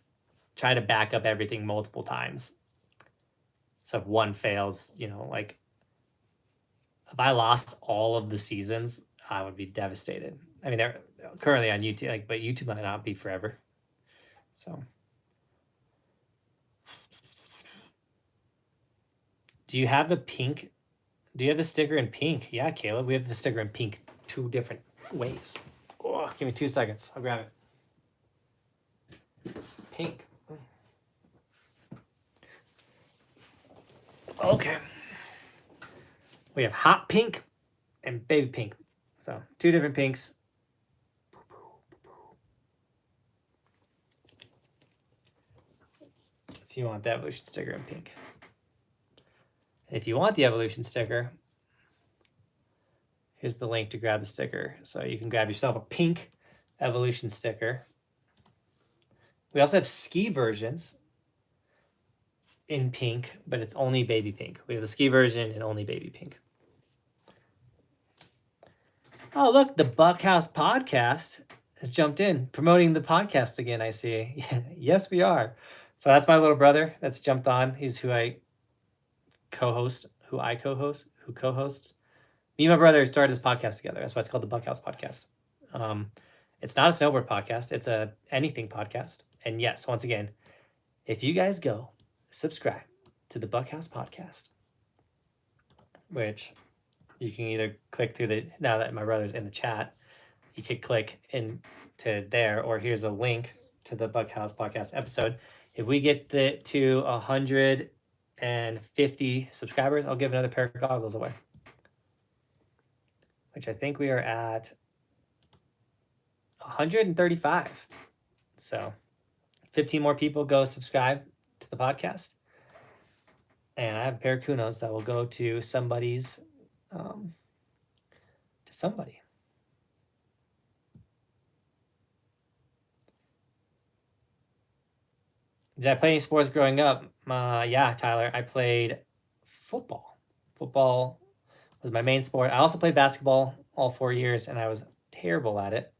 try to back up everything multiple times. So if one fails, like if I lost all of the seasons, I would be devastated. I mean, they're currently on YouTube, like, but YouTube might not be forever. So, do you have the pink? Do you have the sticker in pink? Yeah, Caleb, we have the sticker in pink 2 different ways. Oh, give me 2 seconds. I'll grab it. Pink. Okay. We have hot pink and baby pink. So 2 different pinks. If you want the Evolution sticker in pink. If you want the Evolution sticker, here's the link to grab the sticker. So you can grab yourself a pink Evolution sticker. We also have ski versions in pink, but it's only baby pink. We have the ski version and only baby pink. Oh, look, the Buckhouse podcast has jumped in, promoting the podcast again, I see. Yes, we are. So that's my little brother that's jumped on. He's who I co-host. Me and my brother started this podcast together. That's why it's called the Buckhouse podcast. It's not a snowboard podcast. It's a anything podcast. And yes, once again, if you guys go subscribe to the Buckhouse podcast, which you can either click through now that my brother's in the chat, you could click into there, or here's a link to the Buckhouse podcast episode. If we get to 150 subscribers, I'll give another pair of goggles away, which I think we are at 135. So 15 more people go subscribe to the podcast, and I have a pair of Kunos that will go to somebody's to somebody. Did I play any sports growing up? Yeah, Tyler, I played football. Football was my main sport. I also played basketball all 4 years, and I was terrible at it.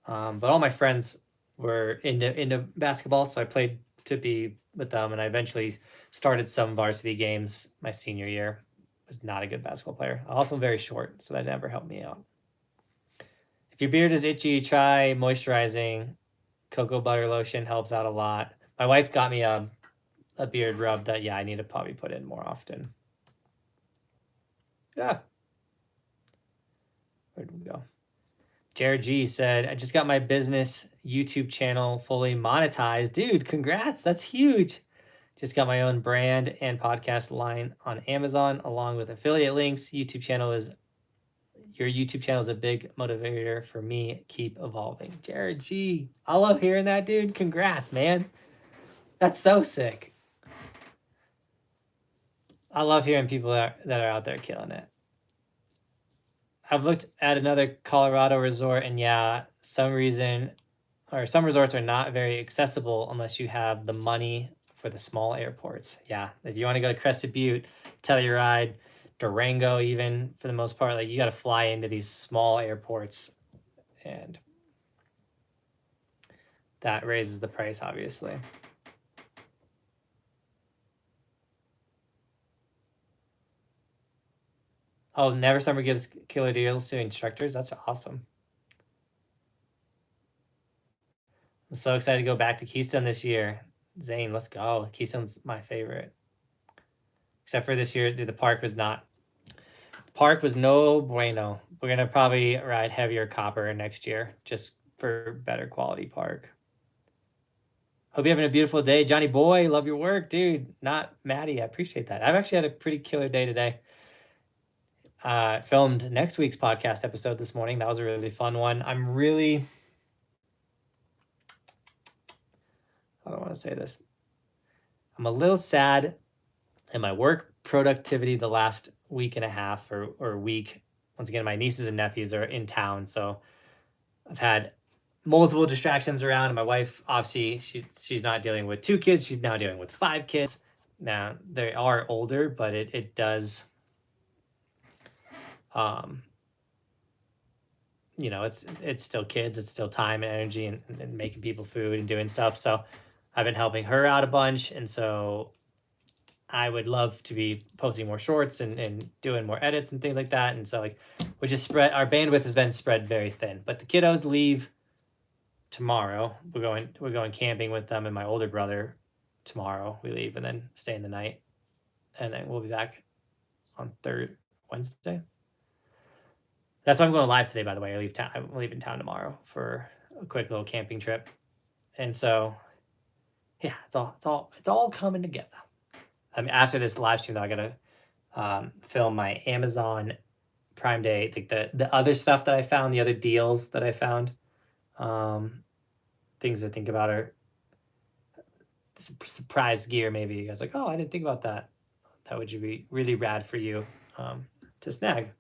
But all my friends were into basketball, so I played to be with them, and I eventually started some varsity games my senior year. Was not a good basketball player. Also very short, so that never helped me out. If your beard is itchy, try moisturizing. Cocoa butter lotion helps out a lot. My wife got me a beard rub that, I need to probably put in more often. Yeah. Where did we go? Jared G said, I just got my business YouTube channel fully monetized. Dude, congrats. That's huge. Just got my own brand and podcast line on Amazon along with affiliate links. Your YouTube channel is a big motivator for me. Keep evolving. Jared G. I love hearing that, dude. Congrats, man. That's so sick. I love hearing people that are out there killing it. I've looked at another Colorado resort, and some resorts are not very accessible unless you have the money for the small airports. Yeah, if you want to go to Crested Butte, Telluride, Durango, even for the most part, like you got to fly into these small airports, and that raises the price, obviously. Oh, Never Summer gives killer deals to instructors. That's awesome. I'm so excited to go back to Keystone this year. Zane, let's go. Keystone's my favorite. Except for this year, dude, the park was no bueno. We're gonna probably ride heavier copper next year just for better quality park. Hope you're having a beautiful day. Johnny boy, love your work, dude. Not Maddie, I appreciate that. I've actually had a pretty killer day today. Filmed next week's podcast episode this morning. That was a really fun one. I don't want to say this. I'm a little sad at my work productivity the last week and a half or week. Once again, my nieces and nephews are in town, so I've had multiple distractions around. And my wife, obviously, she's not dealing with 2 kids. She's now dealing with 5 kids. Now, they are older, but it does, you know, it's still kids. It's still time and energy and making people food and doing stuff. So I've been helping her out a bunch. And so I would love to be posting more shorts and doing more edits and things like that. And so like we just our bandwidth has been spread very thin. But the kiddos leave tomorrow. We're going camping with them and my older brother tomorrow. We leave and then stay in the night. And then we'll be back on Wednesday. That's why I'm going live today, by the way. I'm leaving town tomorrow for a quick little camping trip. And so yeah, it's all coming together. I mean, after this live stream, though, I gotta film my Amazon Prime Day, like the other stuff that I found, the other deals that I found, things to think about are surprise gear. Maybe you guys are like, oh, I didn't think about that. That would be really rad for you to snag.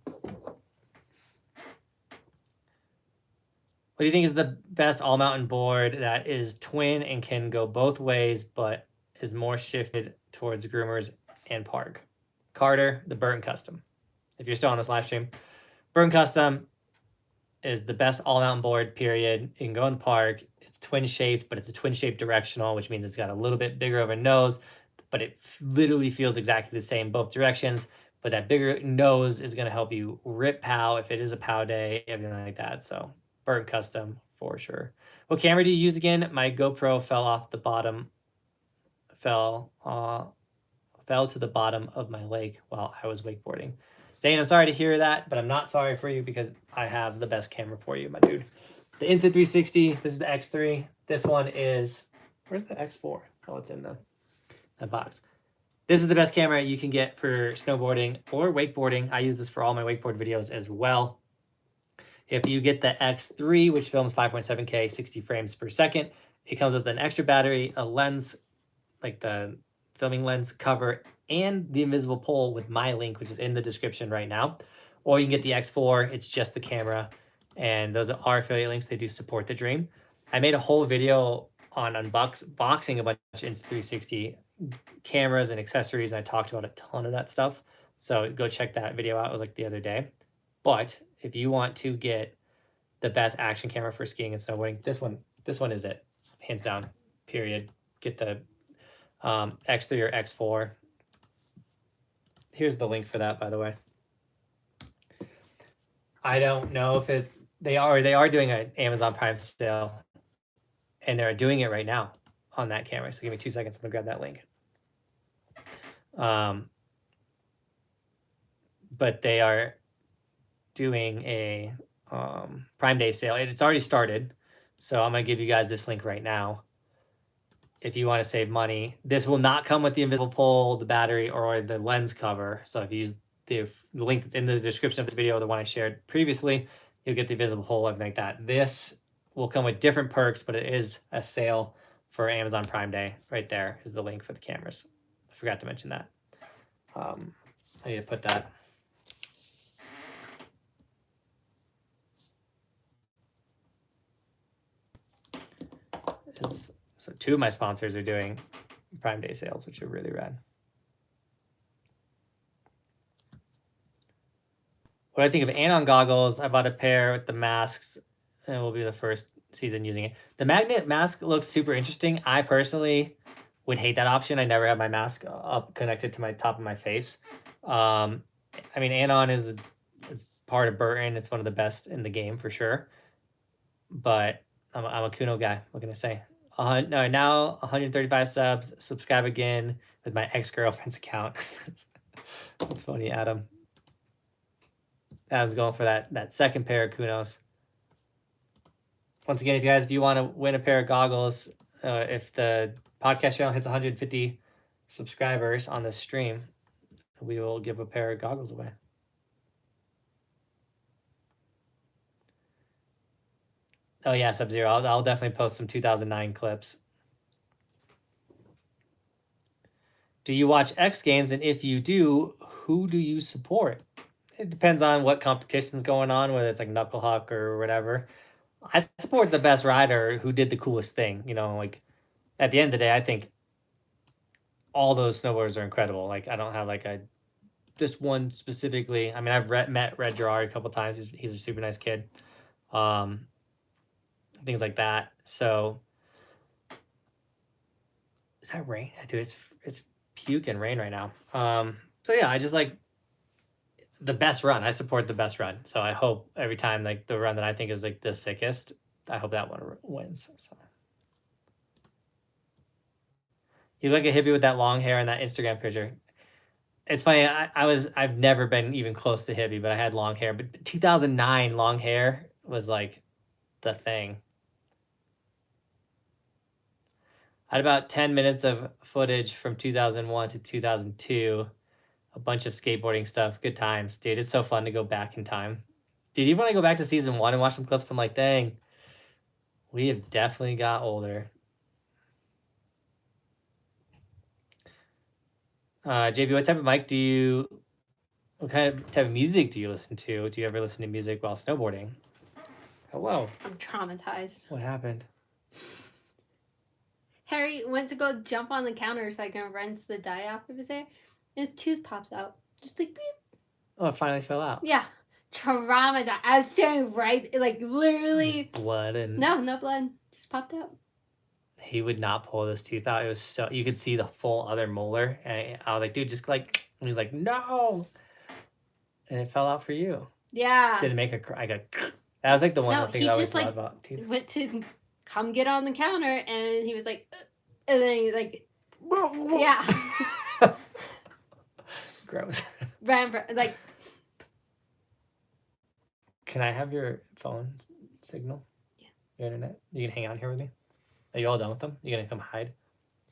What do you think is the best all mountain board that is twin and can go both ways, but is more shifted towards groomers and park? Carter, the Burton Custom. If you're still on this live stream, Burton Custom is the best all mountain board, period. You can go in the park. It's twin shaped, but it's a twin shaped directional, which means it's got a little bit bigger of a nose, but it literally feels exactly the same both directions. But that bigger nose is going to help you rip POW if it is a POW day, everything like that. So Burton Custom for sure. What camera do you use again? My GoPro fell off the bottom, fell to the bottom of my lake while I was wakeboarding. Zane, I'm sorry to hear that, but I'm not sorry for you because I have the best camera for you, my dude. The Insta360, this is the X3. This one is, where's the X4? Oh, it's in the box. This is the best camera you can get for snowboarding or wakeboarding. I use this for all my wakeboard videos as well. If you get the X3, which films 5.7K, 60 frames per second, it comes with an extra battery, a lens, like the filming lens cover, and the invisible pole with my link, which is in the description right now. Or you can get the X4, it's just the camera. And those are affiliate links. They do support the dream. I made a whole video on unboxing a bunch of Insta360 cameras and accessories. And I talked about a ton of that stuff. So go check that video out. It was like the other day. But if you want to get the best action camera for skiing and snowboarding, this one is it, hands down, period. Get the X3 or X4. Here's the link for that, by the way. I don't know if they are doing an Amazon Prime sale, and they're doing it right now on that camera. So give me 2 seconds. I'm gonna grab that link. But they are doing a Prime Day sale. It's already started, so I'm gonna give you guys this link right now. If you want to save money, this will not come with the invisible pole, the battery, or the lens cover. So if you use the link that's in the description of this video, the one I shared previously, you'll get the invisible pole, everything like that. This will come with different perks, but it is a sale for Amazon Prime Day. Right there is the link for the cameras. I forgot to mention that. I need to put that. So 2 of my sponsors are doing Prime Day sales, which are really rad. What I think of Anon goggles, I bought a pair with the masks, and it will be the first season using it. The magnet mask looks super interesting. I personally would hate that option. I never have my mask up connected to my top of my face. I mean, Anon it's part of Burton. It's one of the best in the game for sure. But I'm a Kuno guy. What can I say? No, now 135 subs. Subscribe again with my ex-girlfriend's account. That's funny, Adam. Adam's going for that second pair of Kunos. Once again, if you want to win a pair of goggles, if the podcast channel hits 150 subscribers on this stream, we will give a pair of goggles away. Oh yeah, Sub-Zero. I'll definitely post some 2009 clips. Do you watch X Games? And if you do, who do you support? It depends on what competition's going on, whether it's like Knucklehuck or whatever. I support the best rider who did the coolest thing. You know, like at the end of the day, I think all those snowboarders are incredible. Like I don't have like just one specifically. I mean, I've met Red Gerard a couple times. He's a super nice kid. Things like that. So is that rain? Dude, it's puke and rain right now. So yeah, I just like the best run. I support the best run. So I hope every time like the run that I think is like the sickest, I hope that one wins. So you look a hippie with that long hair and that Instagram picture. It's funny. I've never been even close to hippie, but I had long hair. But 2009 long hair was like the thing. I had about 10 minutes of footage from 2001 to 2002. A bunch of skateboarding stuff. Good times. Dude, it's so fun to go back in time. Dude, even when I go back to season 1 and watch some clips, I'm like, dang, we have definitely got older. JB, what type of mic what kind of type of music do you listen to? Do you ever listen to music while snowboarding? Hello. I'm traumatized. What happened? Harry went to go jump on the counter so I can rinse the dye off of his hair. His tooth pops out. Just like, beep. Oh, it finally fell out. Yeah. Traumatized. I was staring right, like literally. Blood and... No blood. Just popped out. He would not pull this tooth out. It was so... You could see the full other molar. And I was like, dude, just like... And he's like, no! And it fell out for you. Yeah. Didn't make a cry. I got... That was like the one thing I always thought about teeth. Went to come get on the counter and he was like... And then he like... Yeah. Gross. Ran for, like... Can I have your phone signal? Yeah. Your internet? You can hang out here with me? Are you all done with them? You gonna come hide?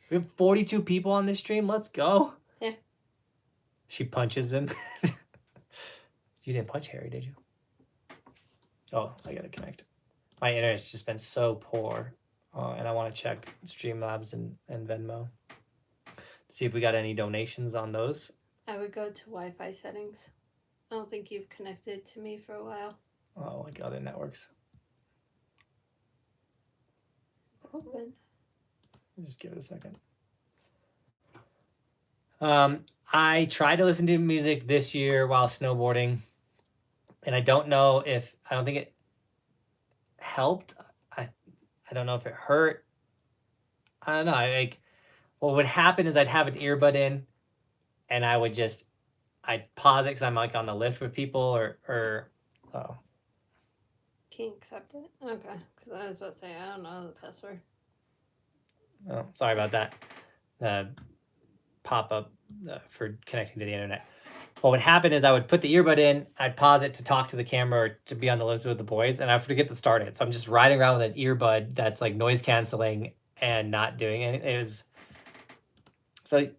We have 42 people on this stream. Let's go. Yeah. She punches him. You didn't punch Harry, did you? Oh, I gotta connect. My internet's just been so poor. And I want to check Streamlabs and Venmo. See if we got any donations on those. I would go to Wi-Fi settings. I don't think you've connected to me for a while. Oh, like other networks. It's open. Just give it a second. I tried to listen to music this year while snowboarding, and I don't think it helped. I don't know if it hurt. I don't know. What would happen is I'd have an earbud in, and I'd pause it because I'm like on the lift with people or oh. Can't accept it? Okay. Because I was about to say, I don't know the password. Oh, sorry about that. Pop-up for connecting to the internet. What would happen is I would put the earbud in, I'd pause it to talk to the camera or to be on the lift with the boys, and I forget to start it. So I'm just riding around with an earbud that's like noise canceling and not doing it. So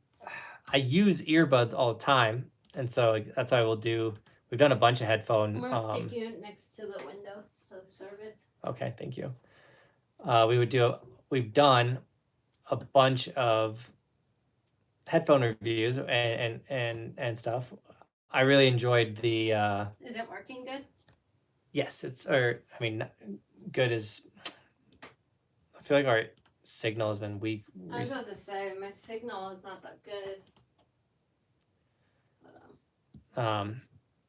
I use earbuds all the time, and so that's what I will do. We've done a bunch of headphone. I'm going to stick you next to the window, so service. Okay, thank you. We've done a bunch of headphone reviews and stuff. I really enjoyed the... Is it working good? Yes, good is... I feel like our signal has been weak. I was about to say, my signal is not that good.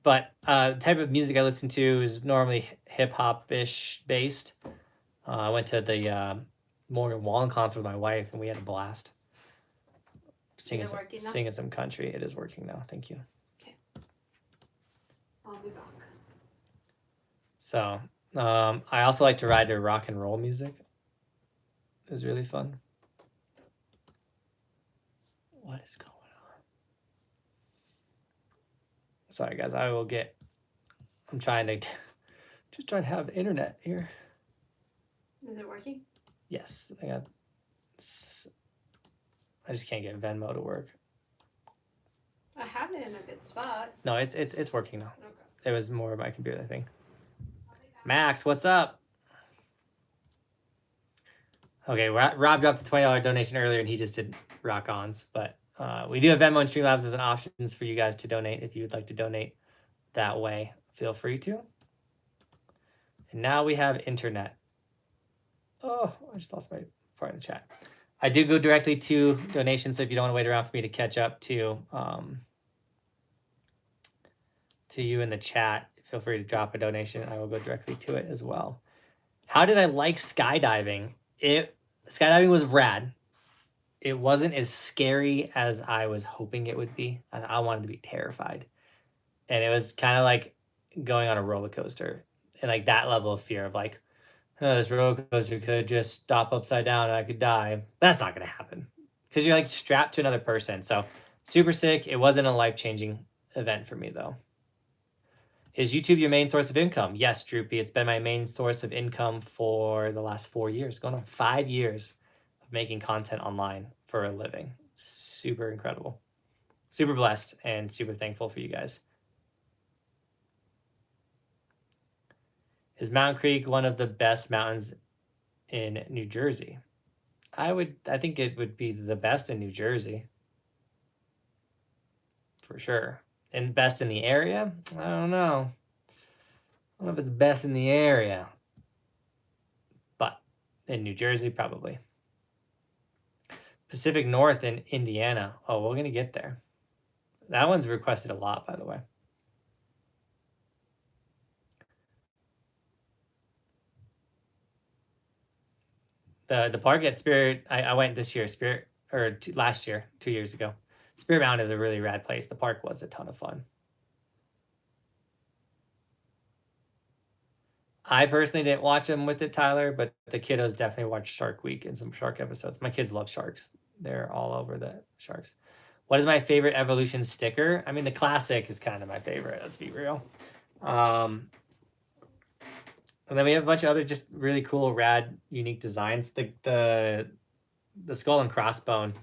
But the type of music I listen to is normally hip-hop-ish based. I went to the Morgan Wallen concert with my wife, and we had a blast. Singing some country. It is working now. Thank you. Okay. I'll be back. So, I also like to ride to rock and roll music. It was really fun. What is going on? Sorry, guys. I'm trying to just trying to have internet here. Is it working? Yes, I just can't get Venmo to work. I have it in a good spot. No, it's working now. Okay. It was more of my computer, I think. Max, what's up? Okay, Rob dropped a $20 donation earlier, and he just did rock-ons. But we do have Venmo and Streamlabs as an options for you guys to donate. If you would like to donate that way, feel free to. And now we have internet. Oh, I just lost my part in the chat. I do go directly to donations, so if you don't want to wait around for me to catch up to you in the chat, feel free to drop a donation. I will go directly to it as well. How did I like skydiving? Skydiving was rad. It wasn't as scary as I was hoping it would be. I wanted to be terrified. And it was kind of like going on a roller coaster, and like that level of fear of like, oh, this roller coaster could just stop upside down and I could die. That's not going to happen because you're like strapped to another person. So super sick. It wasn't a life-changing event for me though. Is YouTube your main source of income? Yes, Droopy. It's been my main source of income for the last 4 years, going on 5 years of making content online for a living. Super incredible. Super blessed and super thankful for you guys. Is Mountain Creek one of the best mountains in New Jersey? I think it would be the best in New Jersey. For sure. And best in the area? I don't know. I don't know if it's best in the area. But in New Jersey, probably. Pacific North in Indiana. Oh, we're going to get there. That one's requested a lot, by the way. The park at Spirit, I went this year, last year, 2 years ago. Spirit Mountain is a really rad place. The park was a ton of fun. I personally didn't watch them with it, Tyler, but the kiddos definitely watched Shark Week and some shark episodes. My kids love sharks. They're all over the sharks. What is my favorite Evolution sticker? I mean, the classic is kind of my favorite. Let's be real. And then we have a bunch of other just really cool, rad, unique designs. The skull and crossbone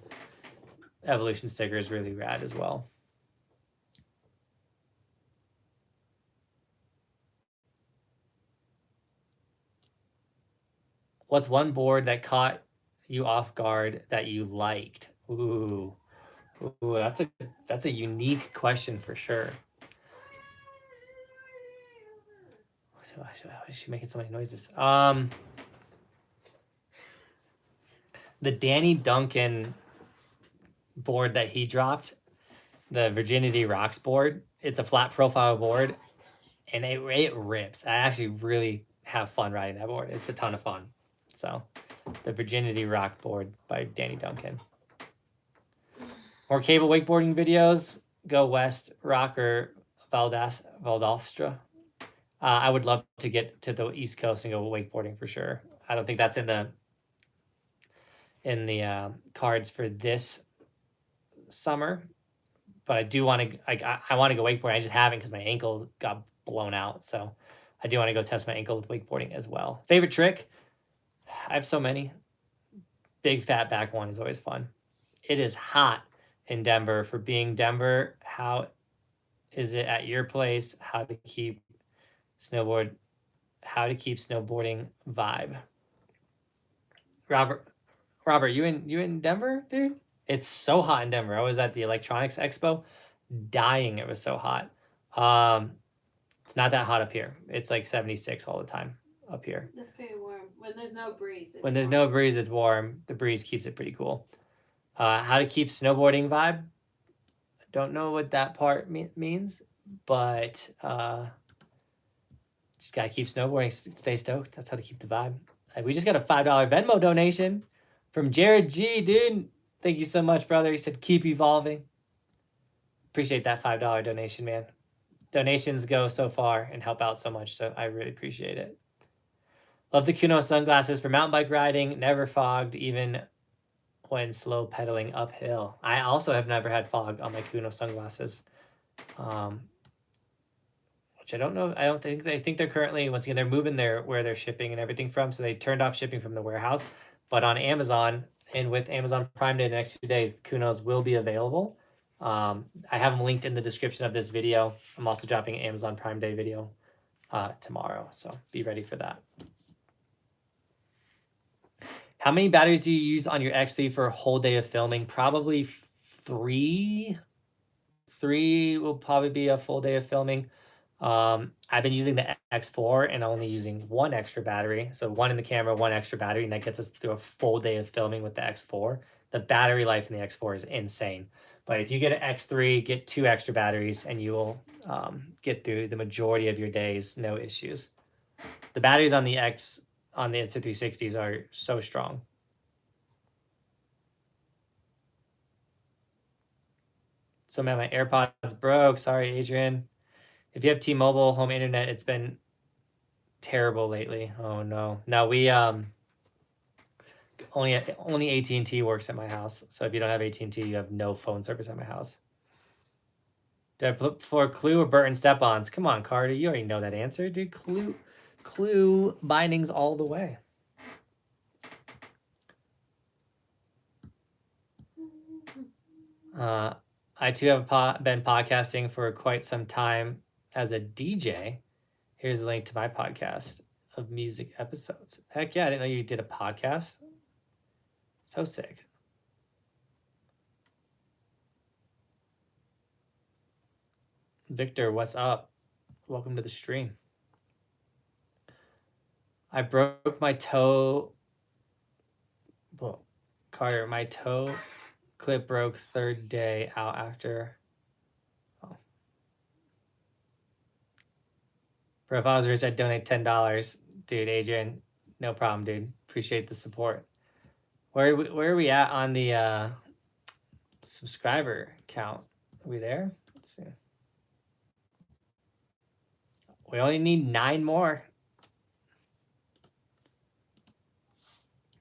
Evolution sticker is really rad as well. What's one board that caught you off guard that you liked? Ooh, that's a unique question for sure. Why is she making so many noises? The Danny Duncan board that he dropped, the Virginity Rocks board. It's a flat profile board, and it rips. I actually really have fun riding that board. It's a ton of fun. So, the Virginity Rock board by Danny Duncan. More cable wakeboarding videos. Go West, Rocker, Valdosta. I would love to get to the East Coast and go wakeboarding for sure. I don't think that's in the cards for this summer, but I do want to. I want to go wakeboarding. I just haven't because my ankle got blown out. So I do want to go test my ankle with wakeboarding as well. Favorite trick? I have so many. Big fat back one is always fun. It is hot in Denver. For being Denver, how is it at your place? How to keep snowboarding vibe? Robert, you in Denver, dude? It's so hot in Denver. I was at the Electronics Expo, dying. It was so hot. It's not that hot up here. It's like 76 all the time up here. That's pretty warm. When there's no breeze. When there's no breeze, it's warm. The breeze keeps it pretty cool. How to keep snowboarding vibe? I don't know what that part means, but just gotta keep snowboarding, stay stoked. That's how to keep the vibe. We just got a $5 Venmo donation from Jared G, dude. Thank you so much, brother. He said, keep evolving. Appreciate that $5 donation, man. Donations go so far and help out so much, so I really appreciate it. Love the Kuno sunglasses for mountain bike riding. Never fogged, even when slow pedaling uphill. I also have never had fog on my Kuno sunglasses. Which I don't know. I don't think they think they're currently, once again, they're moving where they're shipping and everything from. So they turned off shipping from the warehouse. But on Amazon and with Amazon Prime Day the next 2 days, the Kunos will be available. I have them linked in the description of this video. I'm also dropping an Amazon Prime Day video tomorrow. So be ready for that. How many batteries do you use on your X3 for a whole day of filming? Probably 3. 3 will probably be a full day of filming. I've been using the X4 and only using 1 extra battery. So 1 in the camera, 1 extra battery, and that gets us through a full day of filming with the X4. The battery life in the X4 is insane. But if you get an X3, get 2 extra batteries, and you will get through the majority of your days, no issues. The batteries on the Insta360s are so strong. So man, my AirPods broke. Sorry, Adrian. If you have T-Mobile home internet, it's been terrible lately. Oh no. No, we only AT&T works at my house. So if you don't have AT&T, you have no phone service at my house. Do I put for Clue or Burton step-ons? Come on, Carter. You already know that answer, dude. Clue bindings all the way. I too have been podcasting for quite some time as a DJ. Here's a link to my podcast of music episodes. Heck yeah, I didn't know you did a podcast. So sick. Victor, what's up? Welcome to the stream. I broke my toe. Well, Carter, my toe clip broke 3rd day out after. Oh. Bro, if I was rich, I'd donate $10. Dude, Adrian, no problem, dude. Appreciate the support. Where are we at on the subscriber count? Are we there? Let's see. We only need 9 more.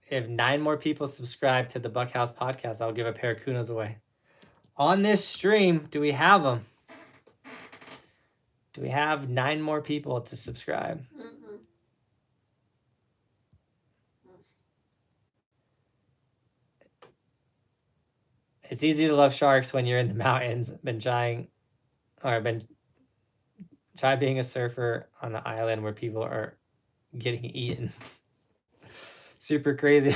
If 9 more people subscribe to the Buckhouse podcast, I'll give a pair of Kunos away. On this stream, do we have them? Do we have 9 more people to subscribe? Mm-mm. It's easy to love sharks when you're in the mountains. Try being a surfer on an island where people are getting eaten. Super crazy.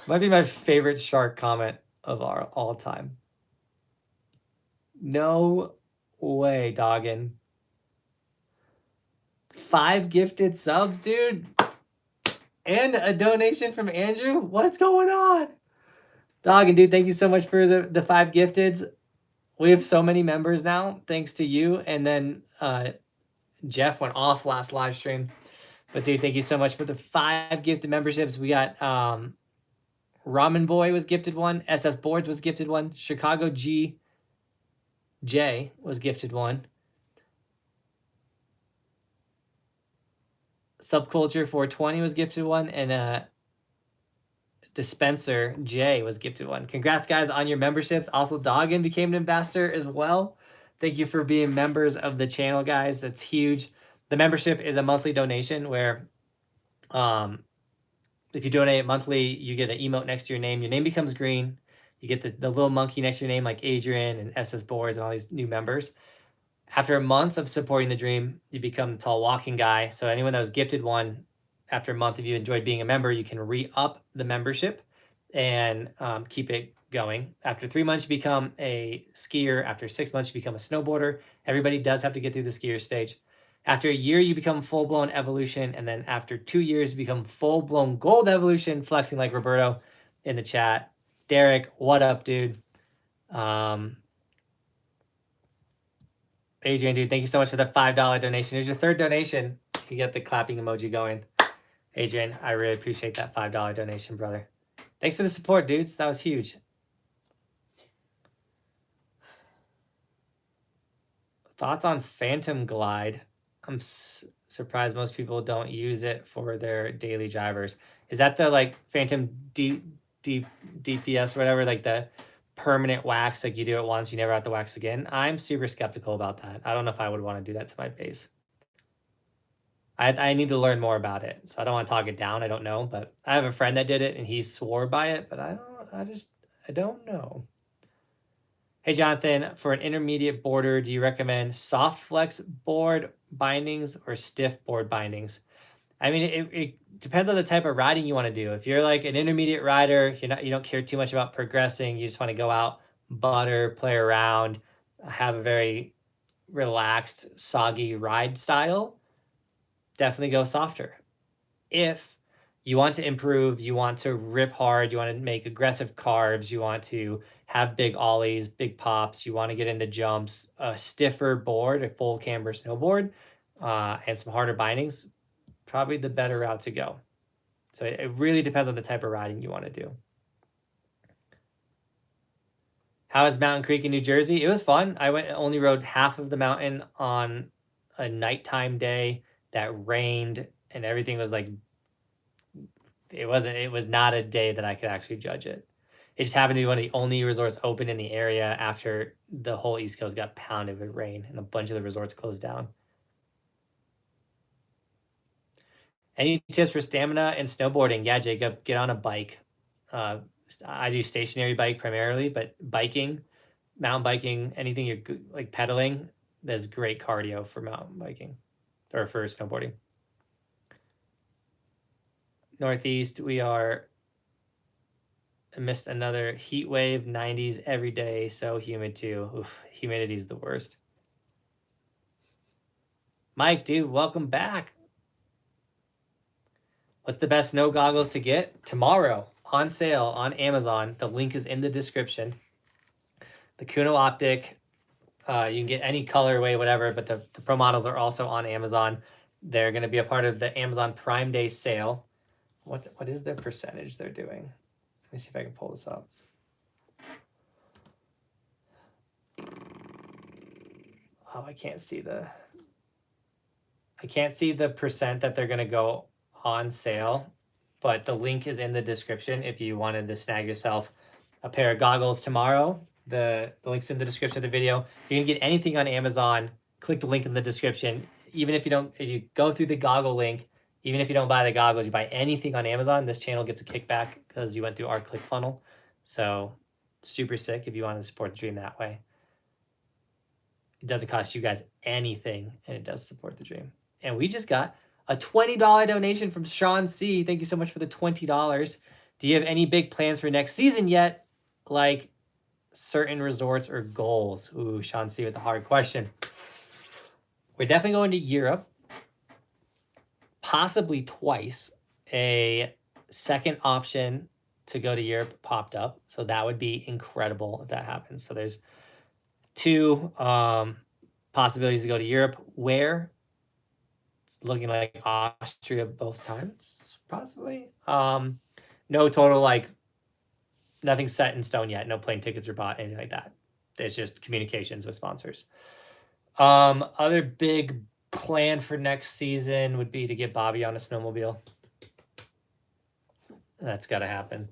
Might be my favorite shark comment of all time. No way, Noggin. 5 gifted subs, dude. And a donation from Andrew. What's going on? Noggin, dude, thank you so much for the 5 gifteds. We have so many members now, thanks to you. And then Jeff went off last live stream. But dude, thank you so much for the 5 gifted memberships. We got Ramen Boy was gifted 1. SS Boards was gifted 1. Chicago J was gifted 1. Subculture 420 was gifted 1. And Dispenser J was gifted 1. Congrats, guys, on your memberships. Also, Noggin became an ambassador as well. Thank you for being members of the channel, guys. That's huge. The membership is a monthly donation where if you donate monthly, you get an emote next to your name. Your name becomes green. You get the little monkey next to your name like Adrian and SS Boards and all these new members. After a month of supporting the dream, you become the tall walking guy. So anyone that was gifted 1, after a month, if you enjoyed being a member, you can re-up the membership and keep it going. After 3 months, you become a skier. After 6 months, you become a snowboarder. Everybody does have to get through the skier stage. After a year, you become full-blown evolution. And then after 2 years, you become full-blown gold evolution, flexing like Roberto in the chat. Derek, what up, dude? Adrian, dude, thank you so much for the $5 donation. Here's your 3rd donation. You get the clapping emoji going. Adrian, I really appreciate that $5 donation, brother. Thanks for the support, dudes. That was huge. Thoughts on Phantom Glide? I'm surprised most people don't use it for their daily drivers. Is that the like Phantom DPS or whatever, like the permanent wax, like you do it once, you never have to wax again? I'm super skeptical about that. I don't know if I would want to do that to my base. I need to learn more about it, so I don't want to talk it down. I don't know, but I have a friend that did it and he swore by it, but I don't know. Hey, Jonathan, for an intermediate boarder, do you recommend soft flex board bindings or stiff board bindings? I mean, it depends on the type of riding you want to do. If you're like an intermediate rider, you don't care too much about progressing. You just want to go out, butter, play around, have a very relaxed, soggy ride style. Definitely go softer. If you want to improve, you want to rip hard, you want to make aggressive carves, you want to have big ollies, big pops, you want to get into jumps, a stiffer board, a full camber snowboard, and some harder bindings, probably the better route to go. So it really depends on the type of riding you want to do. How is Mountain Creek in New Jersey? It was fun. I only rode half of the mountain on a nighttime day that rained and everything was like, it was not a day that I could actually judge it. It just happened to be one of the only resorts open in the area after the whole East Coast got pounded with rain and a bunch of the resorts closed down. Any tips for stamina and snowboarding? Yeah, Jacob, get on a bike. I do stationary bike primarily, but biking, mountain biking, anything you're like pedaling, there's great cardio for mountain biking or for snowboarding. Northeast, we are amidst another heat wave, 90s every day, so humid too. Oof, humidity is the worst. Mike, dude, welcome back. What's the best snow goggles to get? Tomorrow, on sale on Amazon. The link is in the description. The Kuno Optic, you can get any colorway, whatever, but the pro models are also on Amazon. They're going to be a part of the Amazon Prime Day sale. What is their percentage they're doing? Let me see if I can pull this up. Oh, I can't see the percent that they're going to go on sale, but the link is in the description if you wanted to snag yourself a pair of goggles tomorrow. The link's in the description of the video. If you can get anything on Amazon, click the link in the description. Even if you go through the goggle link, even if you don't buy the goggles, you buy anything on Amazon, this channel gets a kickback because you went through our ClickFunnels. So super sick if you want to support the dream that way. It doesn't cost you guys anything, and it does support the dream. And we just got a $20 donation from Sean C. Thank you so much for the $20. Do you have any big plans for next season yet? Like certain resorts or goals? Ooh, Sean C with the hard question. We're definitely going to Europe. Possibly twice. A second option to go to Europe popped up. So that would be incredible if that happens. So there's two possibilities to go to Europe. Where? It's looking like Austria both times, possibly. No total, like, nothing set in stone yet. No plane tickets are bought, anything like that. It's just communications with sponsors. Other big plan for next season would be to get Bobby on a snowmobile. That's got to happen.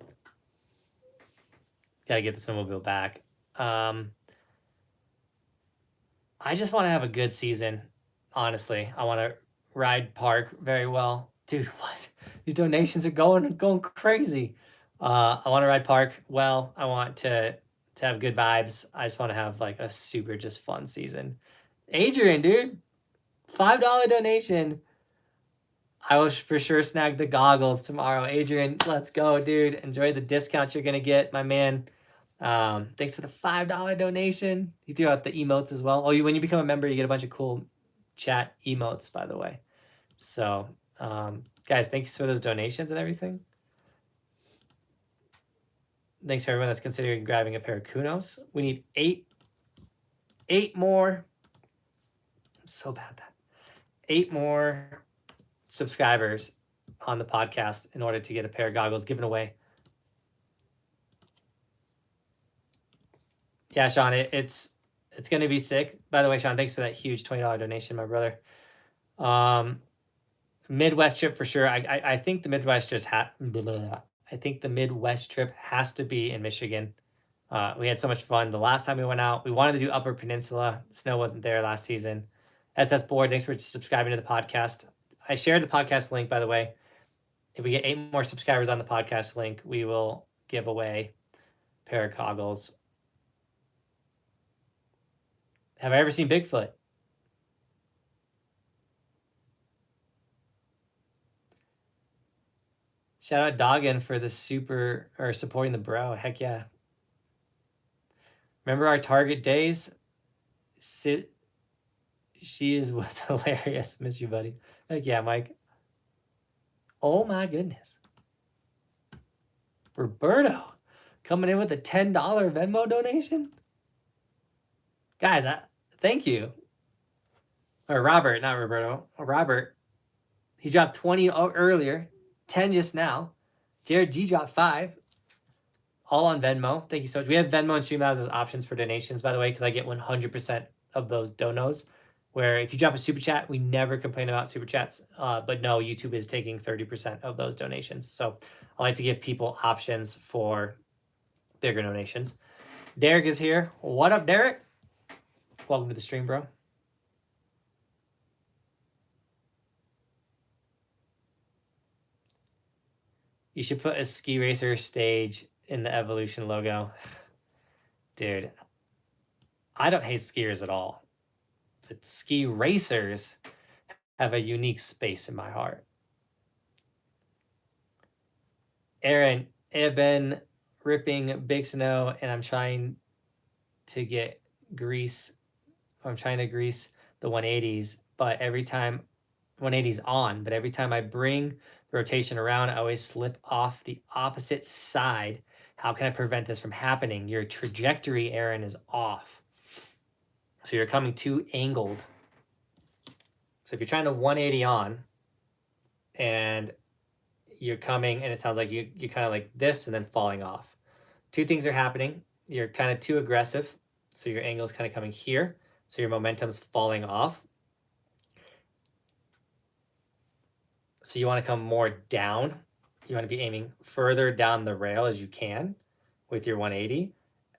Got to get the snowmobile back. I just want to have a good season, honestly. I want to ride park very well. Dude, what? These donations are going crazy. I want to ride park well. I want to have good vibes. I just want to have like a super just fun season. Adrian, dude, $5 donation. I will for sure snag the goggles tomorrow. Adrian, let's go, dude. Enjoy the discount you're going to get, my man. Thanks for the $5 donation. He threw out the emotes as well. Oh, when you become a member, you get a bunch of cool chat emotes, by the way. So, guys, thanks for those donations and everything. Thanks for everyone that's considering grabbing a pair of Kunos. We need eight more. I'm so bad at that. 8 more subscribers on the podcast in order to get a pair of goggles given away. Yeah, Sean, it's going to be sick. By the way, Sean, thanks for that huge $20 donation, my brother. Midwest trip for sure. I think the Midwest I think the Midwest trip has to be in Michigan. We had so much fun the last time we went out. We wanted to do Upper Peninsula. Snow wasn't there last season. SS Board, thanks for subscribing to the podcast. I shared the podcast link, by the way. If we get 8 more subscribers on the podcast link, we will give away a pair of goggles. Have I ever seen Bigfoot? Shout out Noggin for the supporting the bro. Heck yeah. Remember our Target days? She was hilarious. Miss you, buddy. Heck yeah, Mike. Oh my goodness. Roberto coming in with a $10 Venmo donation. Guys, thank you. Or Robert, not Roberto. Robert. He dropped 20 earlier, 10 just now. Jared G dropped 5. All on Venmo. Thank you so much. We have Venmo and Streamlabs as options for donations, by the way, because I get 100% of those donos. Where if you drop a super chat, we never complain about super chats. But no, YouTube is taking 30% of those donations. So I like to give people options for bigger donations. Derek is here. What up, Derek? Welcome to the stream, bro. You should put a ski racer stage in the Evolution logo. Dude, I don't hate skiers at all. But ski racers have a unique space in my heart. Aaron, I've been ripping big snow and I'm trying to grease the 180s, but every time 180s on, but every time I bring the rotation around, I always slip off the opposite side. How can I prevent this from happening? Your trajectory, Aaron, is off. So you're coming too angled. So if you're trying to 180 on and you're coming and it sounds like you're kind of like this and then falling off. 2 things are happening. You're kind of too aggressive. So your angle is kind of coming here. So your momentum's falling off. So you want to come more down. You want to be aiming further down the rail as you can with your 180.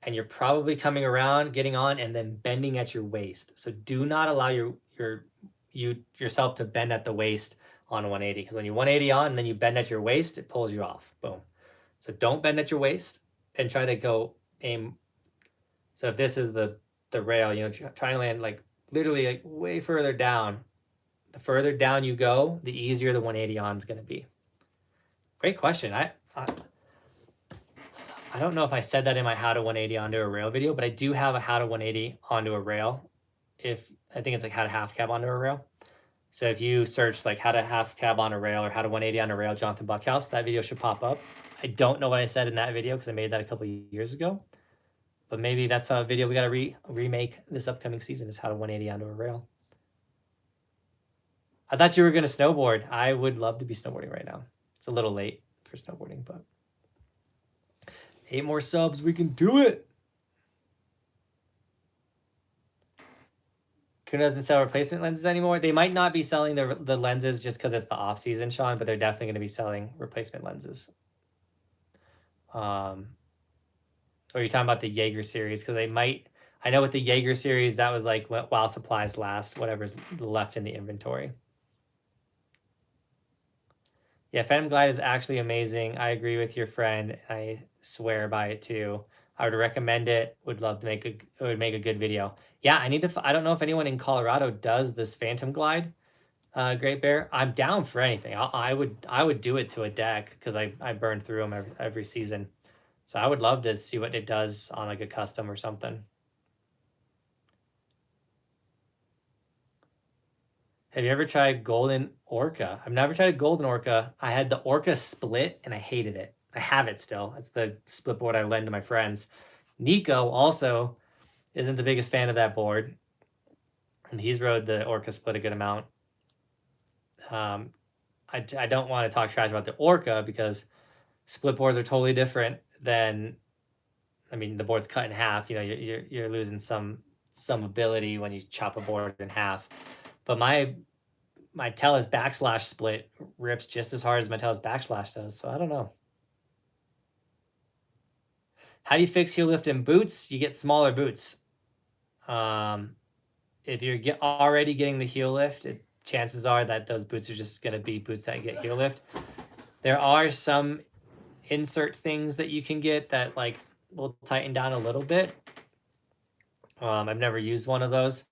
And you're probably coming around, getting on, and then bending at your waist. So do not allow yourself to bend at the waist on 180. Because when you 180 on and then you bend at your waist, it pulls you off. Boom. So don't bend at your waist and try to go aim. So if this is the rail, trying to land like literally like way further down. The further down you go, the easier the 180 on is going to be. Great question. I don't know if I said that in my how to 180 onto a rail video, but I do have a how to 180 onto a rail. I think it's like how to half cab onto a rail. So if you search like how to half cab on a rail or how to 180 on a rail, Johnathan Buckhouse, that video should pop up. I don't know what I said in that video because I made that a couple of years ago. But maybe that's a video we got to remake this upcoming season is how to 180 onto a rail. I thought you were going to snowboard. I would love to be snowboarding right now. It's a little late for snowboarding, but 8 more subs, we can do it. Kuno doesn't sell replacement lenses anymore. They might not be selling the lenses just because it's the off season, Sean, but they're definitely going to be selling replacement lenses. Or you're talking about the Jaeger series because they might. I know with the Jaeger series that was like while supplies last, whatever's left in the inventory. Yeah, Phantom Glide is actually amazing. I agree with your friend. And I swear by it too. I would recommend it. Would love to make a good video. Yeah, I don't know if anyone in Colorado does this Phantom Glide, Great Bear. I'm down for anything. I would do it to a deck because I burn through them every season. So I would love to see what it does on like a custom or something. Have you ever tried Golden Orca? I've never tried a Golden Orca. I had the Orca Split and I hated it. I have it still. It's the split board I lend to my friends. Nico also isn't the biggest fan of that board. And he's rode the Orca Split a good amount. I don't want to talk trash about the Orca because split boards are totally different than, I mean, the board's cut in half. You know, you're losing some ability when you chop a board in half. But my Tellus backslash split rips just as hard as my Tellus backslash does. So I don't know. How do you fix heel lift in boots? You get smaller boots. If you're already getting the heel lift, chances are that those boots are just going to be boots that get heel lift. There are some insert things that you can get that like will tighten down a little bit. I've never used one of those,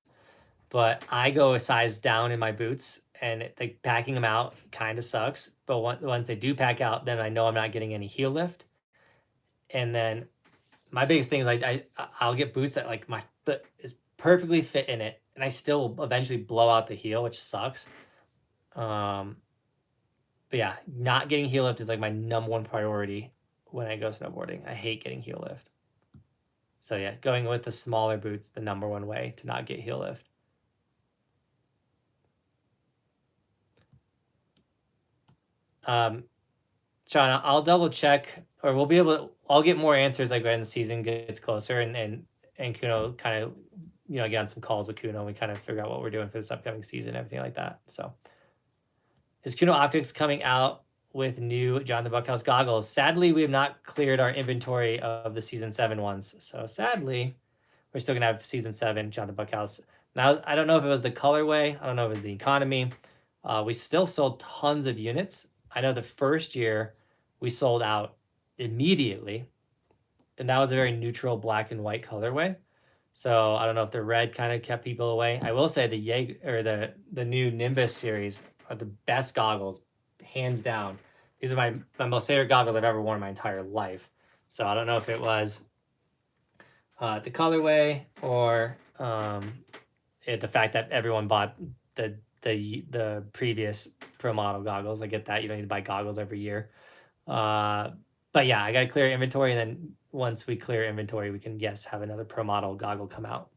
but I go a size down in my boots, and like packing them out kind of sucks. But once they do pack out, then I know I'm not getting any heel lift. And then my biggest thing is I'll get boots that like my foot is perfectly fit in it, and I still eventually blow out the heel, which sucks. But yeah, not getting heel lift is like my number one priority when I go snowboarding. I hate getting heel lift. So yeah, going with the smaller boots, the number one way to not get heel lift. Sean, I'll double check, or we'll be able to, I'll get more answers like when the season gets closer, and Kuno kind of, you know, get on some calls with Kuno and we kind of figure out what we're doing for this upcoming season, everything like that. So is Kuno Optics coming out with new Johnathan Buckhouse goggles? Sadly, we have not cleared our inventory of the season 7 ones. So sadly, we're still gonna have season 7 Johnathan Buckhouse. Now, I don't know if it was the colorway. I don't know if it was the economy. We still sold tons of units. I know the first year we sold out immediately, and that was a very neutral black and white colorway. So I don't know if the red kind of kept people away. I will say the new Nimbus series are the best goggles, hands down. These are my most favorite goggles I've ever worn in my entire life. So I don't know if it was the colorway or the fact that everyone bought the previous pro model goggles. I get that you don't need to buy goggles every year. But yeah, I got to clear inventory, and then once we clear inventory, we can, yes, have another pro model goggle come out.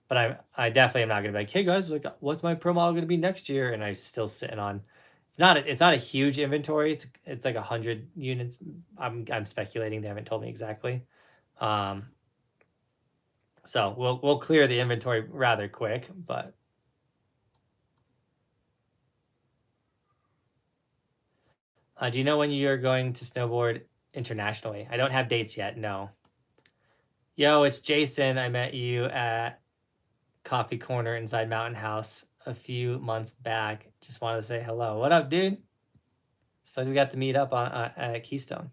But I definitely am not going to be like, hey guys, like, what's my pro model going to be next year? And I'm still sitting on. It's not a huge inventory. It's like 100 units. I'm speculating. They haven't told me exactly. So we'll clear the inventory rather quick, but. Do you know when you're going to snowboard internationally? I don't have dates yet, no. Yo, it's Jason. I met you at Coffee Corner inside Mountain House a few months back. Just wanted to say hello. What up, dude? So we got to meet up at Keystone.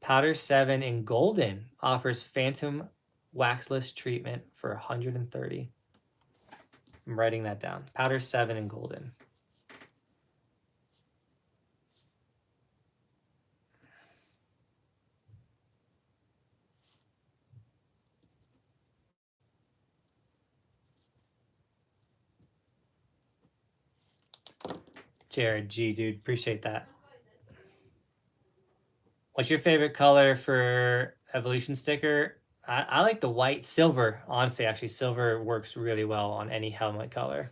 Powder 7 in Golden offers phantom waxless treatment for $130. I'm writing that down. Powder 7 in Golden. Jared G, dude, appreciate that. What's your favorite color for Evolution sticker? I like the white. Silver, honestly, actually, silver works really well on any helmet color.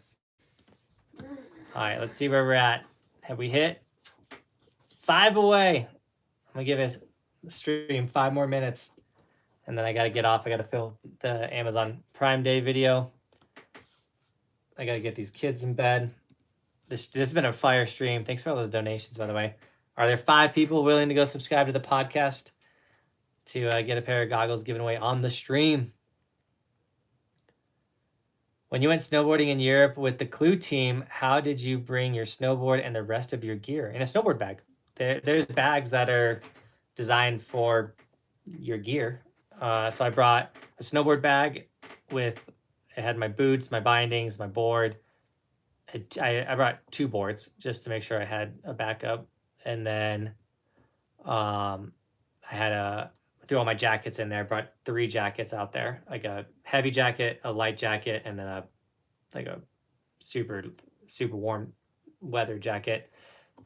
All right, let's see where we're at. Have we hit 5 away? I'm gonna give us the stream 5 more minutes, and then I gotta get off. I gotta film the Amazon Prime Day video. I gotta get these kids in bed. This has been a fire stream. Thanks for all those donations, by the way. Are there 5 people willing to go subscribe to the podcast to get a pair of goggles given away on the stream? When you went snowboarding in Europe with the Clue team, how did you bring your snowboard and the rest of your gear? In a snowboard bag. There's bags that are designed for your gear. So I brought a snowboard bag it had my boots, my bindings, my board. I brought 2 boards just to make sure I had a backup. And then I threw all my jackets in there. I brought 3 jackets out there, like a heavy jacket, a light jacket, and then a super warm weather jacket.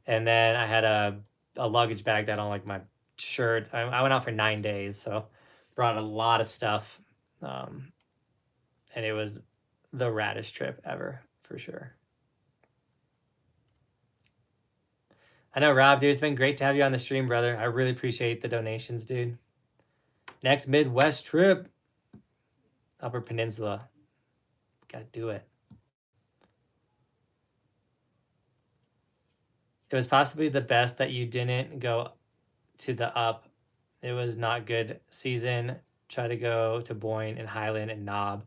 And then I had a luggage bag that on like my shirt. I went out for 9 days, so brought a lot of stuff. And it was the raddest trip ever, for sure. I know, Rob, dude, it's been great to have you on the stream, brother. I really appreciate the donations, dude. Next Midwest trip. Upper Peninsula. Gotta do it. It was possibly the best that you didn't go to the up. It was not good season. Try to go to Boyne and Highland and Knob.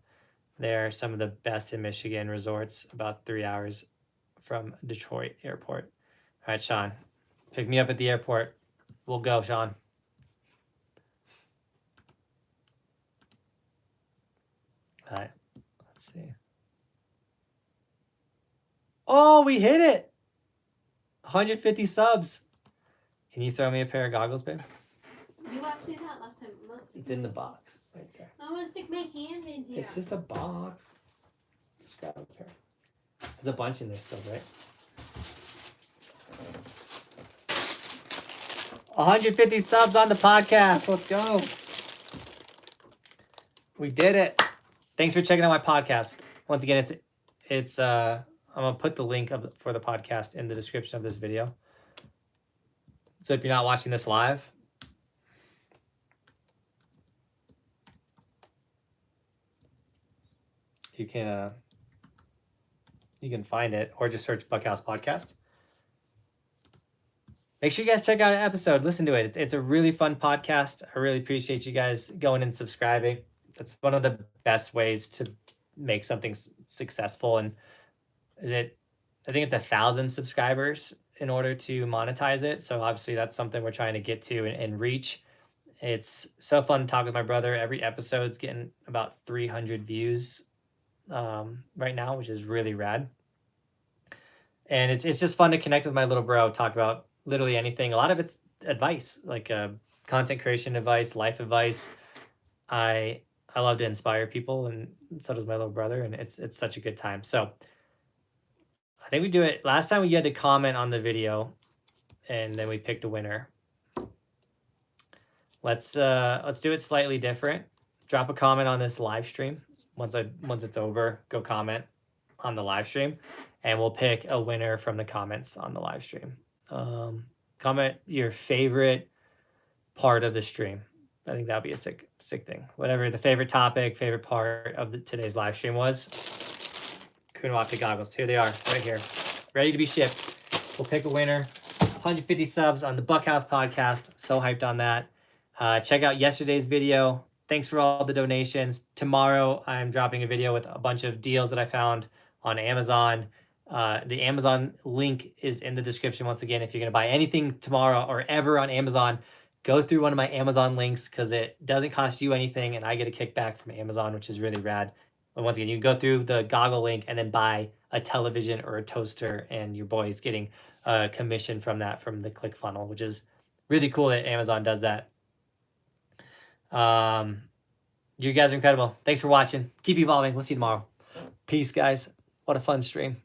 They're some of the best in Michigan resorts, about 3 hours from Detroit airport. All right, Sean, pick me up at the airport. We'll go, Sean. All right, let's see. Oh, we hit it. 150 subs. Can you throw me a pair of goggles, babe? You asked me that last time. It's in the box right there. I want to stick my hand in here. It's just a box. Just grab a pair. There's a bunch in there still, right? 150 subs on the podcast. Let's go. We did it. Thanks for checking out my podcast. Once again, it's I'm gonna put the link for the podcast in the description of this video. So if you're not watching this live, you can find it or just search Buckhouse Podcast. Make sure you guys check out an episode. Listen to it. It's a really fun podcast. I really appreciate you guys going and subscribing. It's one of the best ways to make something successful. And I think it's 1,000 subscribers in order to monetize it. So obviously that's something we're trying to get to and reach. It's so fun to talk with my brother. Every episode's getting about 300 views right now, which is really rad. And it's just fun to connect with my little bro, talk about literally anything. A lot of it's advice, like content creation advice, life advice. I love to inspire people, and so does my little brother, and it's such a good time. So I think we do it. Last time you had to comment on the video, and then we picked a winner. Let's do it slightly different. Drop a comment on this live stream. Once it's over, go comment on the live stream, and we'll pick a winner from the comments on the live stream. Comment your favorite part of the stream. I think that'd be a sick thing. Whatever the favorite topic, favorite part of today's live stream was. Kuno optic goggles. Here they are, right here, ready to be shipped. We'll pick a winner. 150 subs on the Buckhouse podcast. So hyped on that. Check out yesterday's video. Thanks for all the donations. Tomorrow, I'm dropping a video with a bunch of deals that I found on Amazon. The Amazon link is in the description. Once again, if you're going to buy anything tomorrow or ever on Amazon, go through one of my Amazon links because it doesn't cost you anything, and I get a kickback from Amazon, which is really rad. But once again, you can go through the goggle link and then buy a television or a toaster, and your boy's getting a commission from that, from the click funnel, which is really cool that Amazon does that. You guys are incredible. Thanks for watching. Keep evolving. We'll see you tomorrow. Peace, guys. What a fun stream.